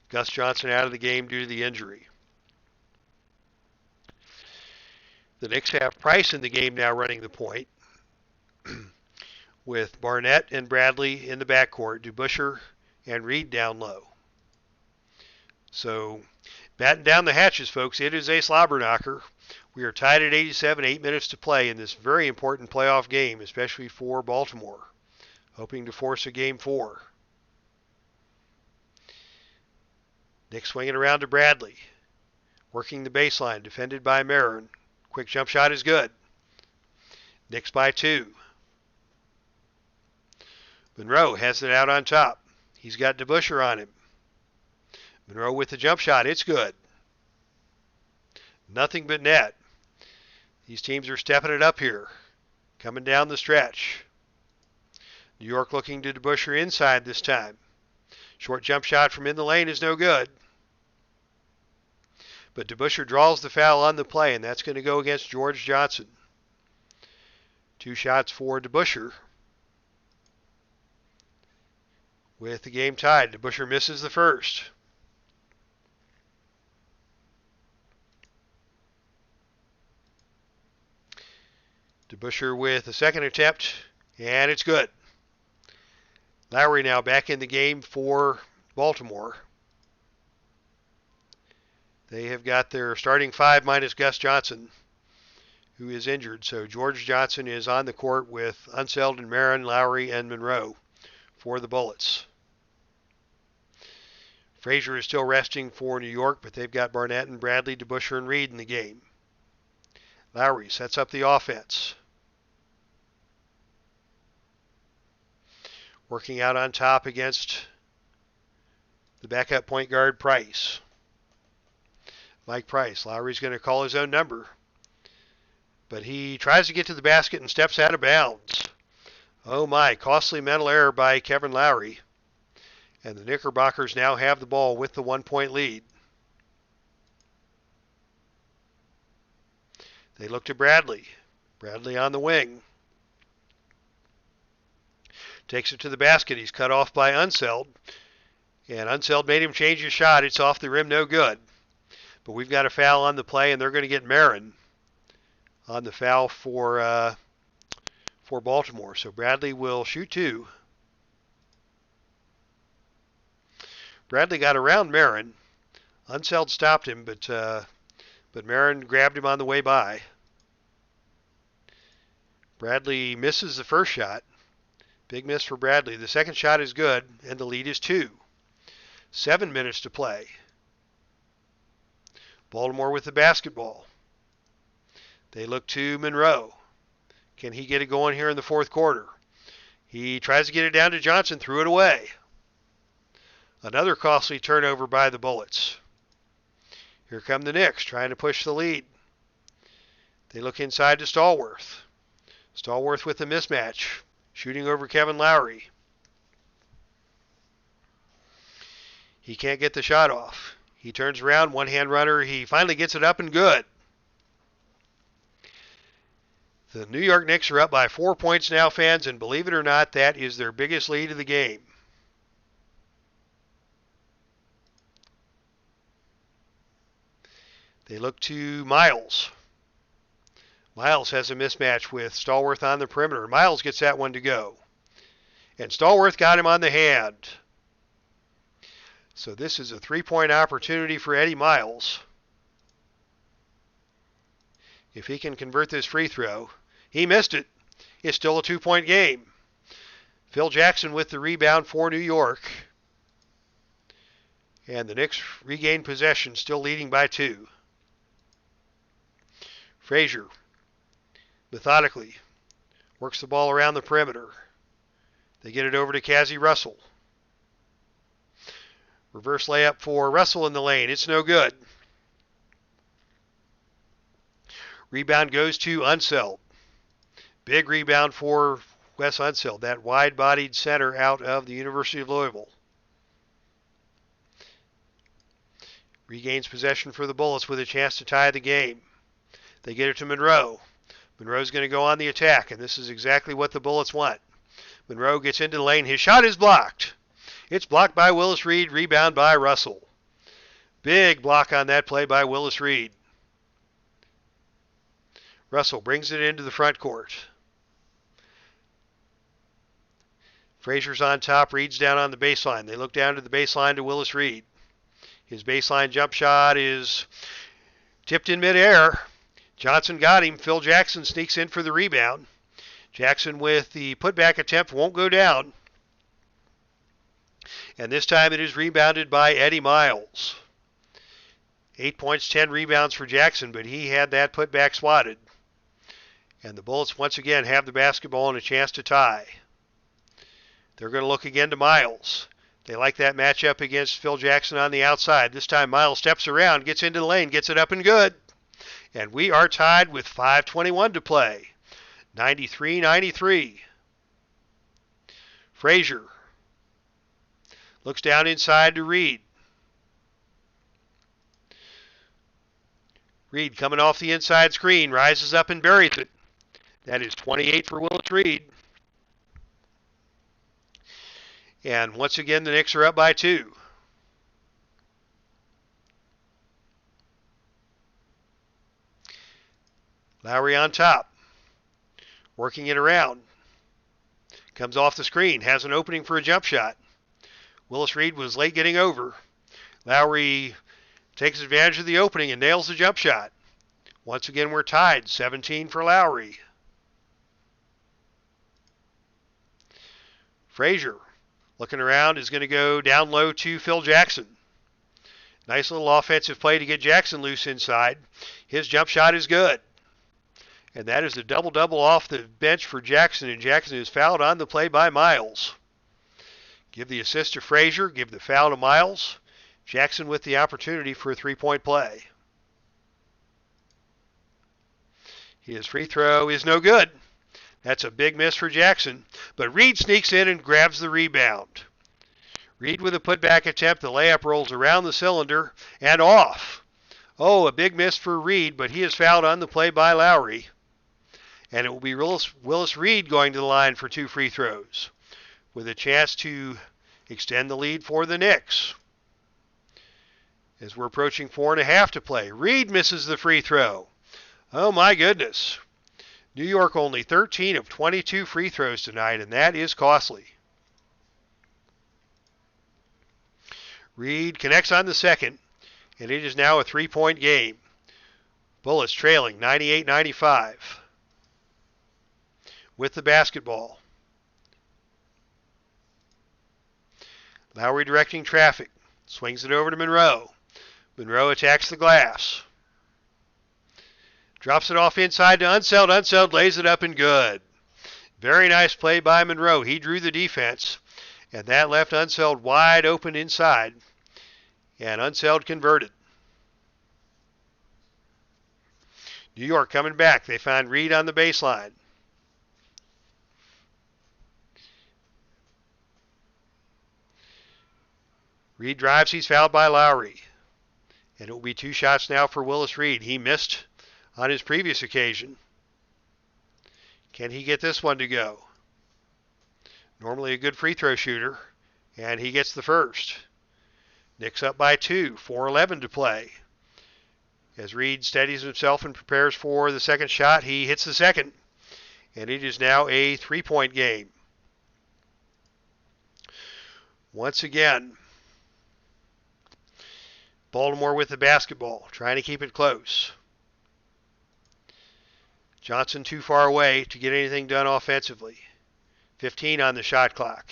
Gus Johnson out of the game due to the injury. The Knicks have Price in the game now running the point with Barnett and Bradley in the backcourt, DeBusschere and Reed down low. So batten down the hatches, folks. It is a slobber knocker. We are tied at 87, 8 minutes to play in this very important playoff game, especially for Baltimore, hoping to force a game 4. Nick swinging around to Bradley, working the baseline, defended by Marin. Quick jump shot is good. Knicks by 2. Monroe has it out on top. He's got DeBusschere on him. Monroe with the jump shot. It's good. Nothing but net. These teams are stepping it up here, coming down the stretch. New York looking to DeBusschere inside this time. Short jump shot from in the lane is no good. But DeBusschere draws the foul on the play, and that's going to go against George Johnson. 2 shots for DeBusschere. With the game tied, DeBusschere misses the first. DeBusschere with a second attempt, and it's good. Lowry now back in the game for Baltimore. They have got their starting 5 minus Gus Johnson, who is injured. So George Johnson is on the court with Unseld and Marin, Lowry, and Monroe for the Bullets. Frazier is still resting for New York, but they've got Barnett and Bradley, DeBusschere, and Reed in the game. Lowry sets up the offense. Working out on top against the backup point guard, Price. Mike Price. Lowry's going to call his own number. But he tries to get to the basket and steps out of bounds. Oh my, costly mental error by Kevin Lowry. And the Knickerbockers now have the ball with the 1-point lead. They look to Bradley. Bradley on the wing. Takes it to the basket. He's cut off by Unseld. And Unseld made him change his shot. It's off the rim, no good. But we've got a foul on the play, and they're going to get Marin on the foul for Baltimore. So Bradley will shoot two. Bradley got around Marin. Unseld stopped him, but Marin grabbed him on the way by. Bradley misses the first shot. Big miss for Bradley. The second shot is good, and the lead is 2. 7 minutes to play. Baltimore with the basketball. They look to Monroe. Can he get it going here in the fourth quarter? He tries to get it down to Johnson, threw it away. Another costly turnover by the Bullets. Here come the Knicks trying to push the lead. They look inside to Stallworth. Stallworth with the mismatch, shooting over Kevin Lowry. He can't get the shot off. He turns around, one-hand runner. He finally gets it up and good. The New York Knicks are up by 4 points now, fans, and believe it or not, that is their biggest lead of the game. They look to Miles. Miles has a mismatch with Stallworth on the perimeter. Miles gets that one to go. And Stallworth got him on the hand. So this is a three-point opportunity for Eddie Miles. If he can convert this free throw. He missed it. It's still a 2-point game. Phil Jackson with the rebound for New York. And the Knicks regain possession, still leading by 2. Frazier methodically works the ball around the perimeter. They get it over to Cazzie Russell. Reverse layup for Russell in the lane. It's no good. Rebound goes to Unseld. Big rebound for Wes Unseld, that wide-bodied center out of the University of Louisville. Regains possession for the Bullets with a chance to tie the game. They get it to Monroe. Monroe's going to go on the attack, and this is exactly what the Bullets want. Monroe gets into the lane. His shot is blocked. It's blocked by Willis Reed. Rebound by Russell. Big block on that play by Willis Reed. Russell brings it into the front court. Frazier's on top. Reed's down on the baseline. They look down to the baseline to Willis Reed. His baseline jump shot is tipped in midair. Johnson got him. Phil Jackson sneaks in for the rebound. Jackson with the putback attempt won't go down. And this time it is rebounded by Eddie Miles. 8 points, 10 rebounds for Jackson, but he had that putback swatted. And the Bullets once again have the basketball and a chance to tie. They're going to look again to Miles. They like that matchup against Phil Jackson on the outside. This time Miles steps around, gets into the lane, gets it up and good. And we are tied with 5:21 to play. 93-93. Frazier looks down inside to Reed. Reed coming off the inside screen, rises up and buries it. That is 28 for Willis Reed. And once again, the Knicks are up by 2. Lowry on top. Working it around. Comes off the screen. Has an opening for a jump shot. Willis Reed was late getting over. Lowry takes advantage of the opening and nails the jump shot. Once again, we're tied. 17 for Lowry. Frazier, looking around, is going to go down low to Phil Jackson. Nice little offensive play to get Jackson loose inside. His jump shot is good. And that is a double-double off the bench for Jackson, and Jackson is fouled on the play by Miles. Give the assist to Frazier, give the foul to Miles. Jackson with the opportunity for a three-point play. His free throw is no good. That's a big miss for Jackson. But Reed sneaks in and grabs the rebound. Reed with a putback attempt. The layup rolls around the cylinder and off. Oh, a big miss for Reed, but he is fouled on the play by Lowry. And it will be Willis Reed going to the line for two free throws, with a chance to extend the lead for the Knicks. As we're approaching 4.5 to play, Reed misses the free throw. Oh my goodness. New York only 13 of 22 free throws tonight, and that is costly. Reed connects on the second, and it is now a three-point game. Bullets trailing 98-95 with the basketball. Lowry directing traffic. Swings it over to Monroe. Monroe attacks the glass. Drops it off inside to Unseld. Unseld lays it up and good. Very nice play by Monroe. He drew the defense, and that left Unseld wide open inside. And Unseld converted. New York coming back. They find Reed on the baseline. Reed drives. He's fouled by Lowry. And it will be two shots now for Willis Reed. He missed on his previous occasion. Can he get this one to go? Normally a good free throw shooter, and he gets the first. Knicks up by 2, 4:11 to play. As Reed steadies himself and prepares for the second shot, he hits the second, and it is now a three-point game. Once again, Baltimore with the basketball, trying to keep it close. Johnson too far away to get anything done offensively. 15 on the shot clock.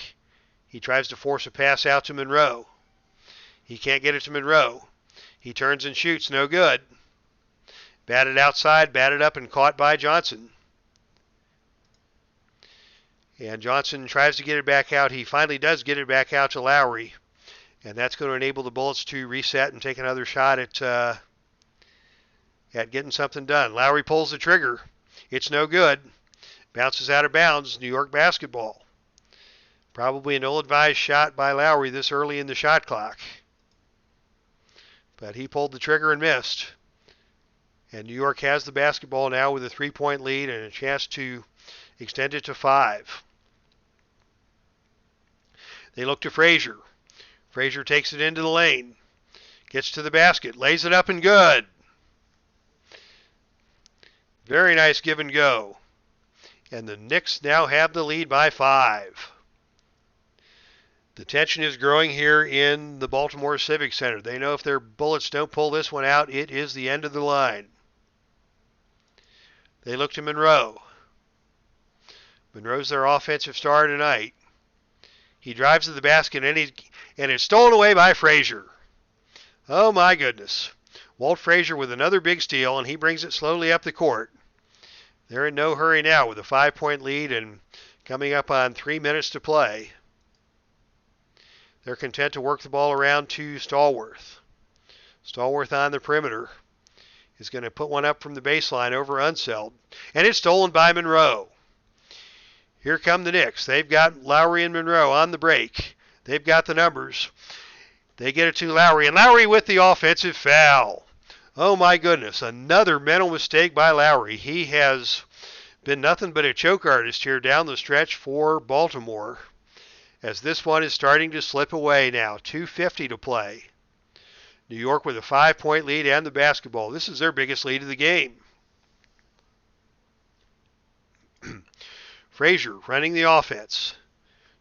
He tries to force a pass out to Monroe. He can't get it to Monroe. He turns and shoots. No good. Batted outside, batted up, and caught by Johnson. And Johnson tries to get it back out. He finally does get it back out to Lowry. And that's going to enable the Bullets to reset and take another shot at getting something done. Lowry pulls the trigger. It's no good. Bounces out of bounds. New York basketball. Probably an ill-advised shot by Lowry this early in the shot clock. But he pulled the trigger and missed. And New York has the basketball now with a three-point lead and a chance to extend it to 5. They look to Frazier. Frazier takes it into the lane. Gets to the basket. Lays it up and good. Very nice give and go. And the Knicks now have the lead by 5. The tension is growing here in the Baltimore Civic Center. They know if their Bullets don't pull this one out, it is the end of the line. They look to Monroe. Monroe's their offensive star tonight. He drives to the basket and it's stolen away by Frazier. Oh my goodness. Walt Frazier with another big steal, and he brings it slowly up the court. They're in no hurry now with a 5-point lead and coming up on 3 minutes to play. They're content to work the ball around to Stallworth. Stallworth on the perimeter is going to put one up from the baseline over Unseld, and it's stolen by Monroe. Here come the Knicks. They've got Lowry and Monroe on the break. They've got the numbers. They get it to Lowry, and Lowry with the offensive foul. Oh my goodness, another mental mistake by Lowry. He has been nothing but a choke artist here down the stretch for Baltimore, as this one is starting to slip away now. 2:50 to play. New York with a 5-point lead and the basketball. This is their biggest lead of the game. Frazier running the offense.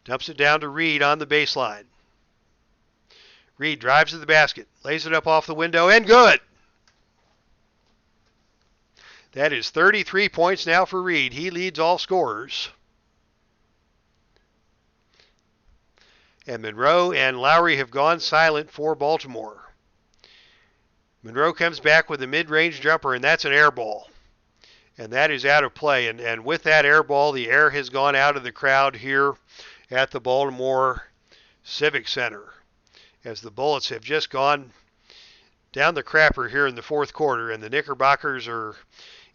Dumps it down to Reed on the baseline. Reed drives to the basket. Lays it up off the window and good. That is 33 points now for Reed. He leads all scorers. And Monroe and Lowry have gone silent for Baltimore. Monroe comes back with a mid-range jumper, and that's an air ball. and that is out of play. And with that air ball, the air has gone out of the crowd here at the Baltimore Civic Center, as the Bullets have just gone down the crapper here in the fourth quarter, and the Knickerbockers are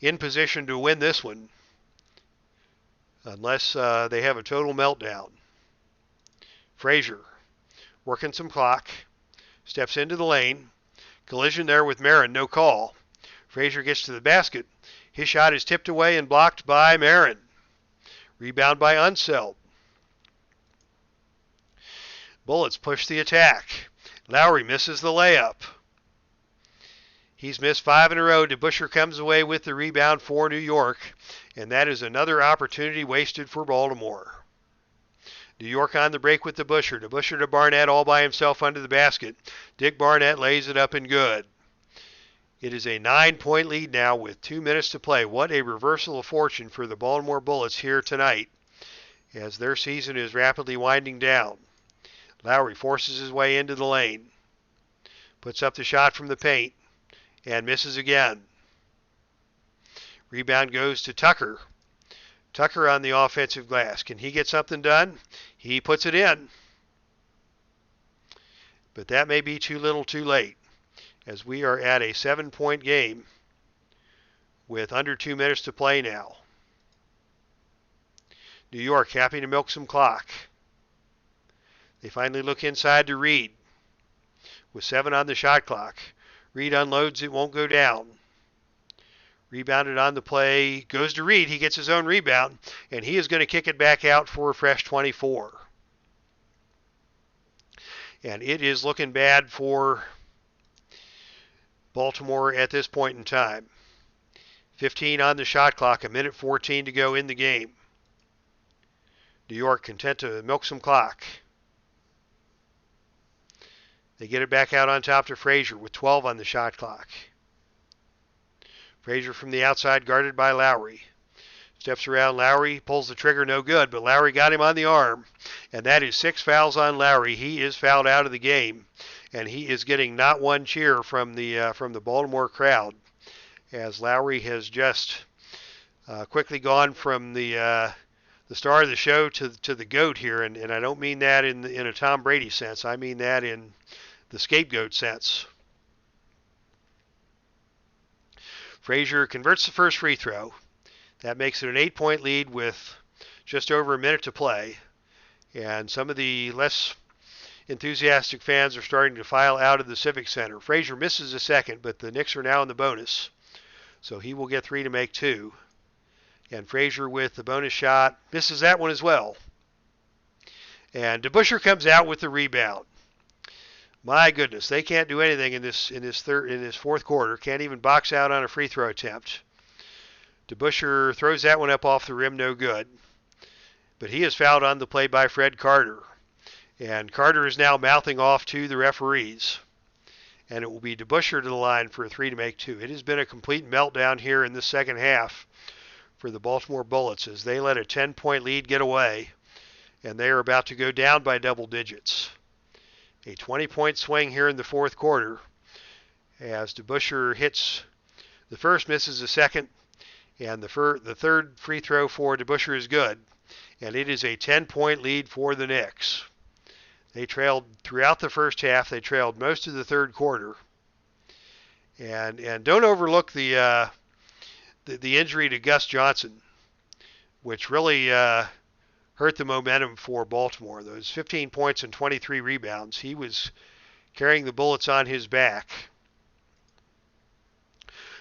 in position to win this one unless they have a total meltdown. Frazier working some clock, steps into the lane, collision there with Marin, no call. Frazier gets to the basket. His shot is tipped away and blocked by Marin. Rebound by Unseld. Bullets push the attack. Lowry misses the layup. He's missed 5 in a row. DeBusschere comes away with the rebound for New York, and that is another opportunity wasted for Baltimore. New York on the break with DeBusschere. DeBusschere to Barnett all by himself under the basket. Dick Barnett lays it up and good. It is a 9-point lead now with 2 minutes to play. What a reversal of fortune for the Baltimore Bullets here tonight as their season is rapidly winding down. Lowry forces his way into the lane. Puts up the shot from the paint and misses again. Rebound goes to Tucker. Tucker on the offensive glass. Can he get something done? He puts it in. But that may be too little too late, as we are at a 7-point game with under 2 minutes to play now. New York happy to milk some clock. They finally look inside to Reed with 7 on the shot clock. Reed unloads, it won't go down. Rebounded on the play, goes to Reed. He gets his own rebound, and he is going to kick it back out for a fresh 24. And it is looking bad for Baltimore at this point in time. 15 on the shot clock, a minute 14 to go in the game. New York content to milk some clock. They get it back out on top to Frazier with 12 on the shot clock. Frazier from the outside, guarded by Lowry. Steps around Lowry, pulls the trigger, no good, but Lowry got him on the arm, and that is 6 fouls on Lowry. He is fouled out of the game, and he is getting not one cheer from the Baltimore crowd, as Lowry has just quickly gone from the star of the show to the GOAT here, and I don't mean that in a Tom Brady sense. I mean that in the scapegoat sense. Frazier converts the first free throw. That makes it an 8-point lead with just over a minute to play. And some of the less enthusiastic fans are starting to file out of the Civic Center. Frazier misses a second, but the Knicks are now in the bonus. So he will get 3 to make 2. And Frazier with the bonus shot misses that one as well. And DeBusschere comes out with the rebound. My goodness, they can't do anything in this fourth quarter. Can't even box out on a free throw attempt. DeBusschere throws that one up off the rim, no good. But he is fouled on the play by Fred Carter. And Carter is now mouthing off to the referees. And it will be DeBusschere to the line for a 3 to make 2. It has been a complete meltdown here in the second half for the Baltimore Bullets as they let a 10-point lead get away. And they are about to go down by double digits. A 20-point swing here in the fourth quarter as DeBusschere hits the first, misses the second, and the third free throw for DeBusschere is good. And it is a 10-point lead for the Knicks. They trailed throughout the first half. They trailed most of the third quarter. And don't overlook the injury to Gus Johnson, which really hurt the momentum for Baltimore. Those 15 points and 23 rebounds. He was carrying the Bullets on his back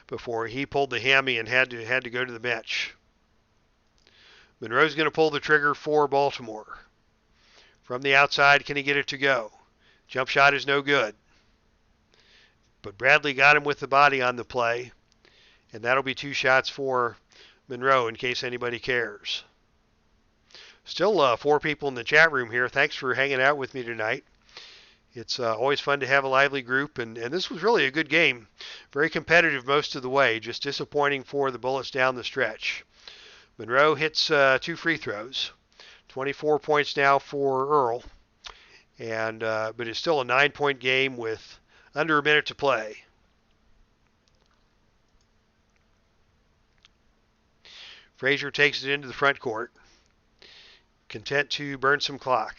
before he pulled the hammy and had to go to the bench. Monroe's going to pull the trigger for Baltimore. From the outside, can he get it to go? Jump shot is no good. But Bradley got him with the body on the play, and that'll be 2 shots for Monroe in case anybody cares. Still 4 people in the chat room here. Thanks for hanging out with me tonight. It's always fun to have a lively group, and this was really a good game. Very competitive most of the way, just disappointing for the Bullets down the stretch. Monroe hits 2 free throws. 24 points now for Earl, but it's still a 9-point game with under a minute to play. Frazier takes it into the front court. Content to burn some clock.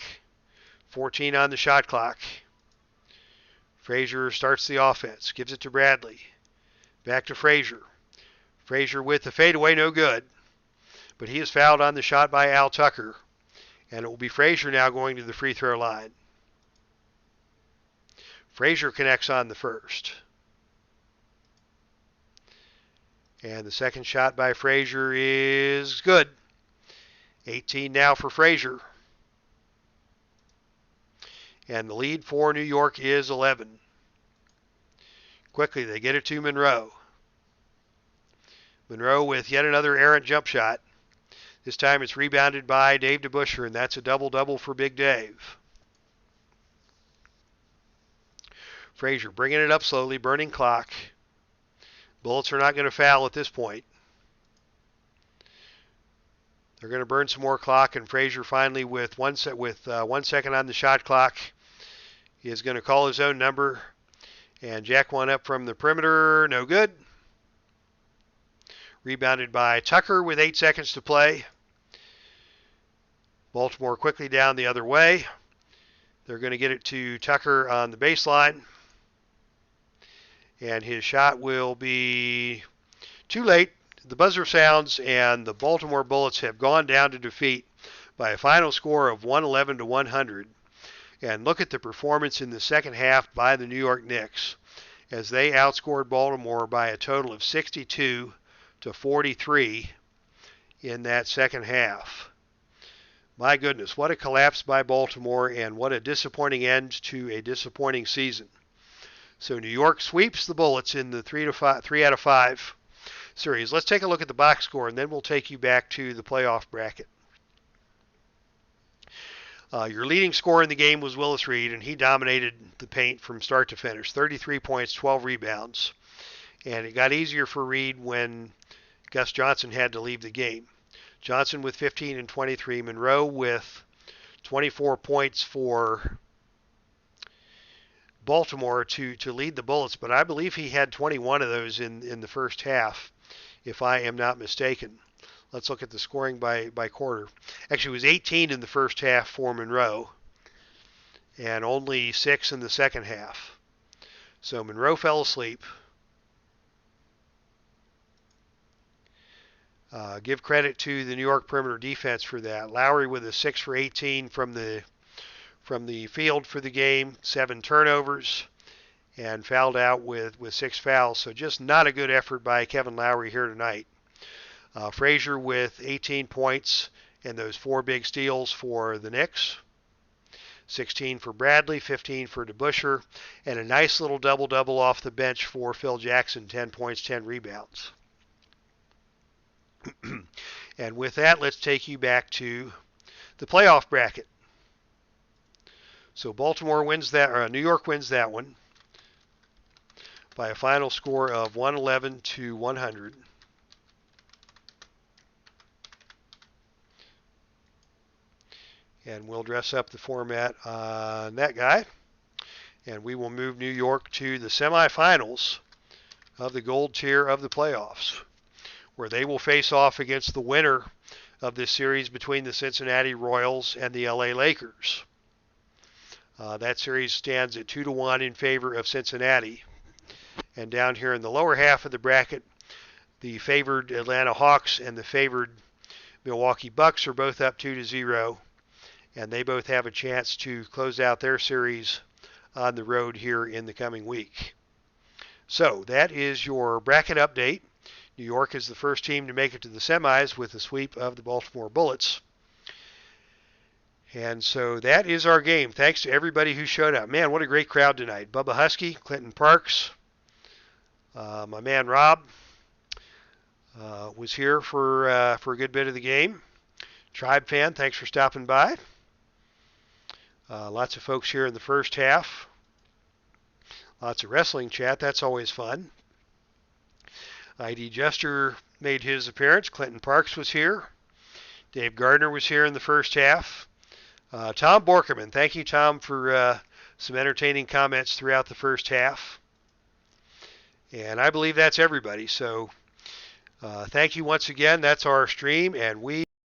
14 on the shot clock. Frazier starts the offense. Gives it to Bradley. Back to Frazier. Frazier with the fadeaway, no good. But he is fouled on the shot by Al Tucker. And it will be Frazier now going to the free throw line. Frazier connects on the first. And the second shot by Frazier is good. 18 now for Frazier. And the lead for New York is 11. Quickly, they get it to Monroe. Monroe with yet another errant jump shot. This time it's rebounded by Dave DeBuscher, and that's a double-double for Big Dave. Frazier bringing it up slowly, burning clock. Bullets are not going to foul at this point. They're going to burn some more clock, and Frazier finally with 1 second on the shot clock is going to call his own number and jack one up from the perimeter. No good. Rebounded by Tucker with 8 seconds to play. Baltimore quickly down the other way. They're going to get it to Tucker on the baseline. And his shot will be too late. The buzzer sounds, and the Baltimore Bullets have gone down to defeat by a final score of 111 to 100. And look at the performance in the second half by the New York Knicks, as they outscored Baltimore by a total of 62 to 43 in that second half. My goodness, what a collapse by Baltimore, and what a disappointing end to a disappointing season. So New York sweeps the Bullets in the 3 out of 5 series. Let's take a look at the box score, and then we'll take you back to the playoff bracket. Your leading scorer in the game was Willis Reed, and he dominated the paint from start to finish. 33 points, 12 rebounds. And it got easier for Reed when Gus Johnson had to leave the game. Johnson with 15 and 23. Monroe with 24 points for Baltimore to lead the Bullets, but I believe he had 21 of those in the first half, if I am not mistaken. Let's look at the scoring by quarter. Actually, it was 18 in the first half for Monroe, and only 6 in the second half. So Monroe fell asleep. Give credit to the New York perimeter defense for that. Lowry with a 6 for 18 from the field for the game, 7 turnovers, and fouled out with 6 fouls. So just not a good effort by Kevin Lowry here tonight. Frazier with 18 points and those 4 big steals for the Knicks. 16 for Bradley, 15 for DeBuscher, and a nice little double-double off the bench for Phil Jackson, 10 points, 10 rebounds. And with that, let's take you back to the playoff bracket. So Baltimore wins that, or New York wins that one by a final score of 111 to 100. And we'll dress up the format on that guy. And we will move New York to the semifinals of the gold tier of the playoffs, where they will face off against the winner of this series between the Cincinnati Royals and the LA Lakers. That series stands at 2-1 in favor of Cincinnati. And down here in the lower half of the bracket, the favored Atlanta Hawks and the favored Milwaukee Bucks are both up 2-0. And they both have a chance to close out their series on the road here in the coming week. So that is your bracket update. New York is the first team to make it to the semis with the sweep of the Baltimore Bullets. And so that is our game. Thanks to everybody who showed up. Man, what a great crowd tonight. Bubba Husky, Clinton Parks, my man Rob was here for a good bit of the game. Tribe fan, thanks for stopping by. Lots of folks here in the first half. Lots of wrestling chat. That's always fun. ID Jester made his appearance. Clinton Parks was here. Dave Gardner was here in the first half. Tom Borkerman, thank you, Tom, for some entertaining comments throughout the first half. And I believe that's everybody. So Thank you once again. That's our stream, and we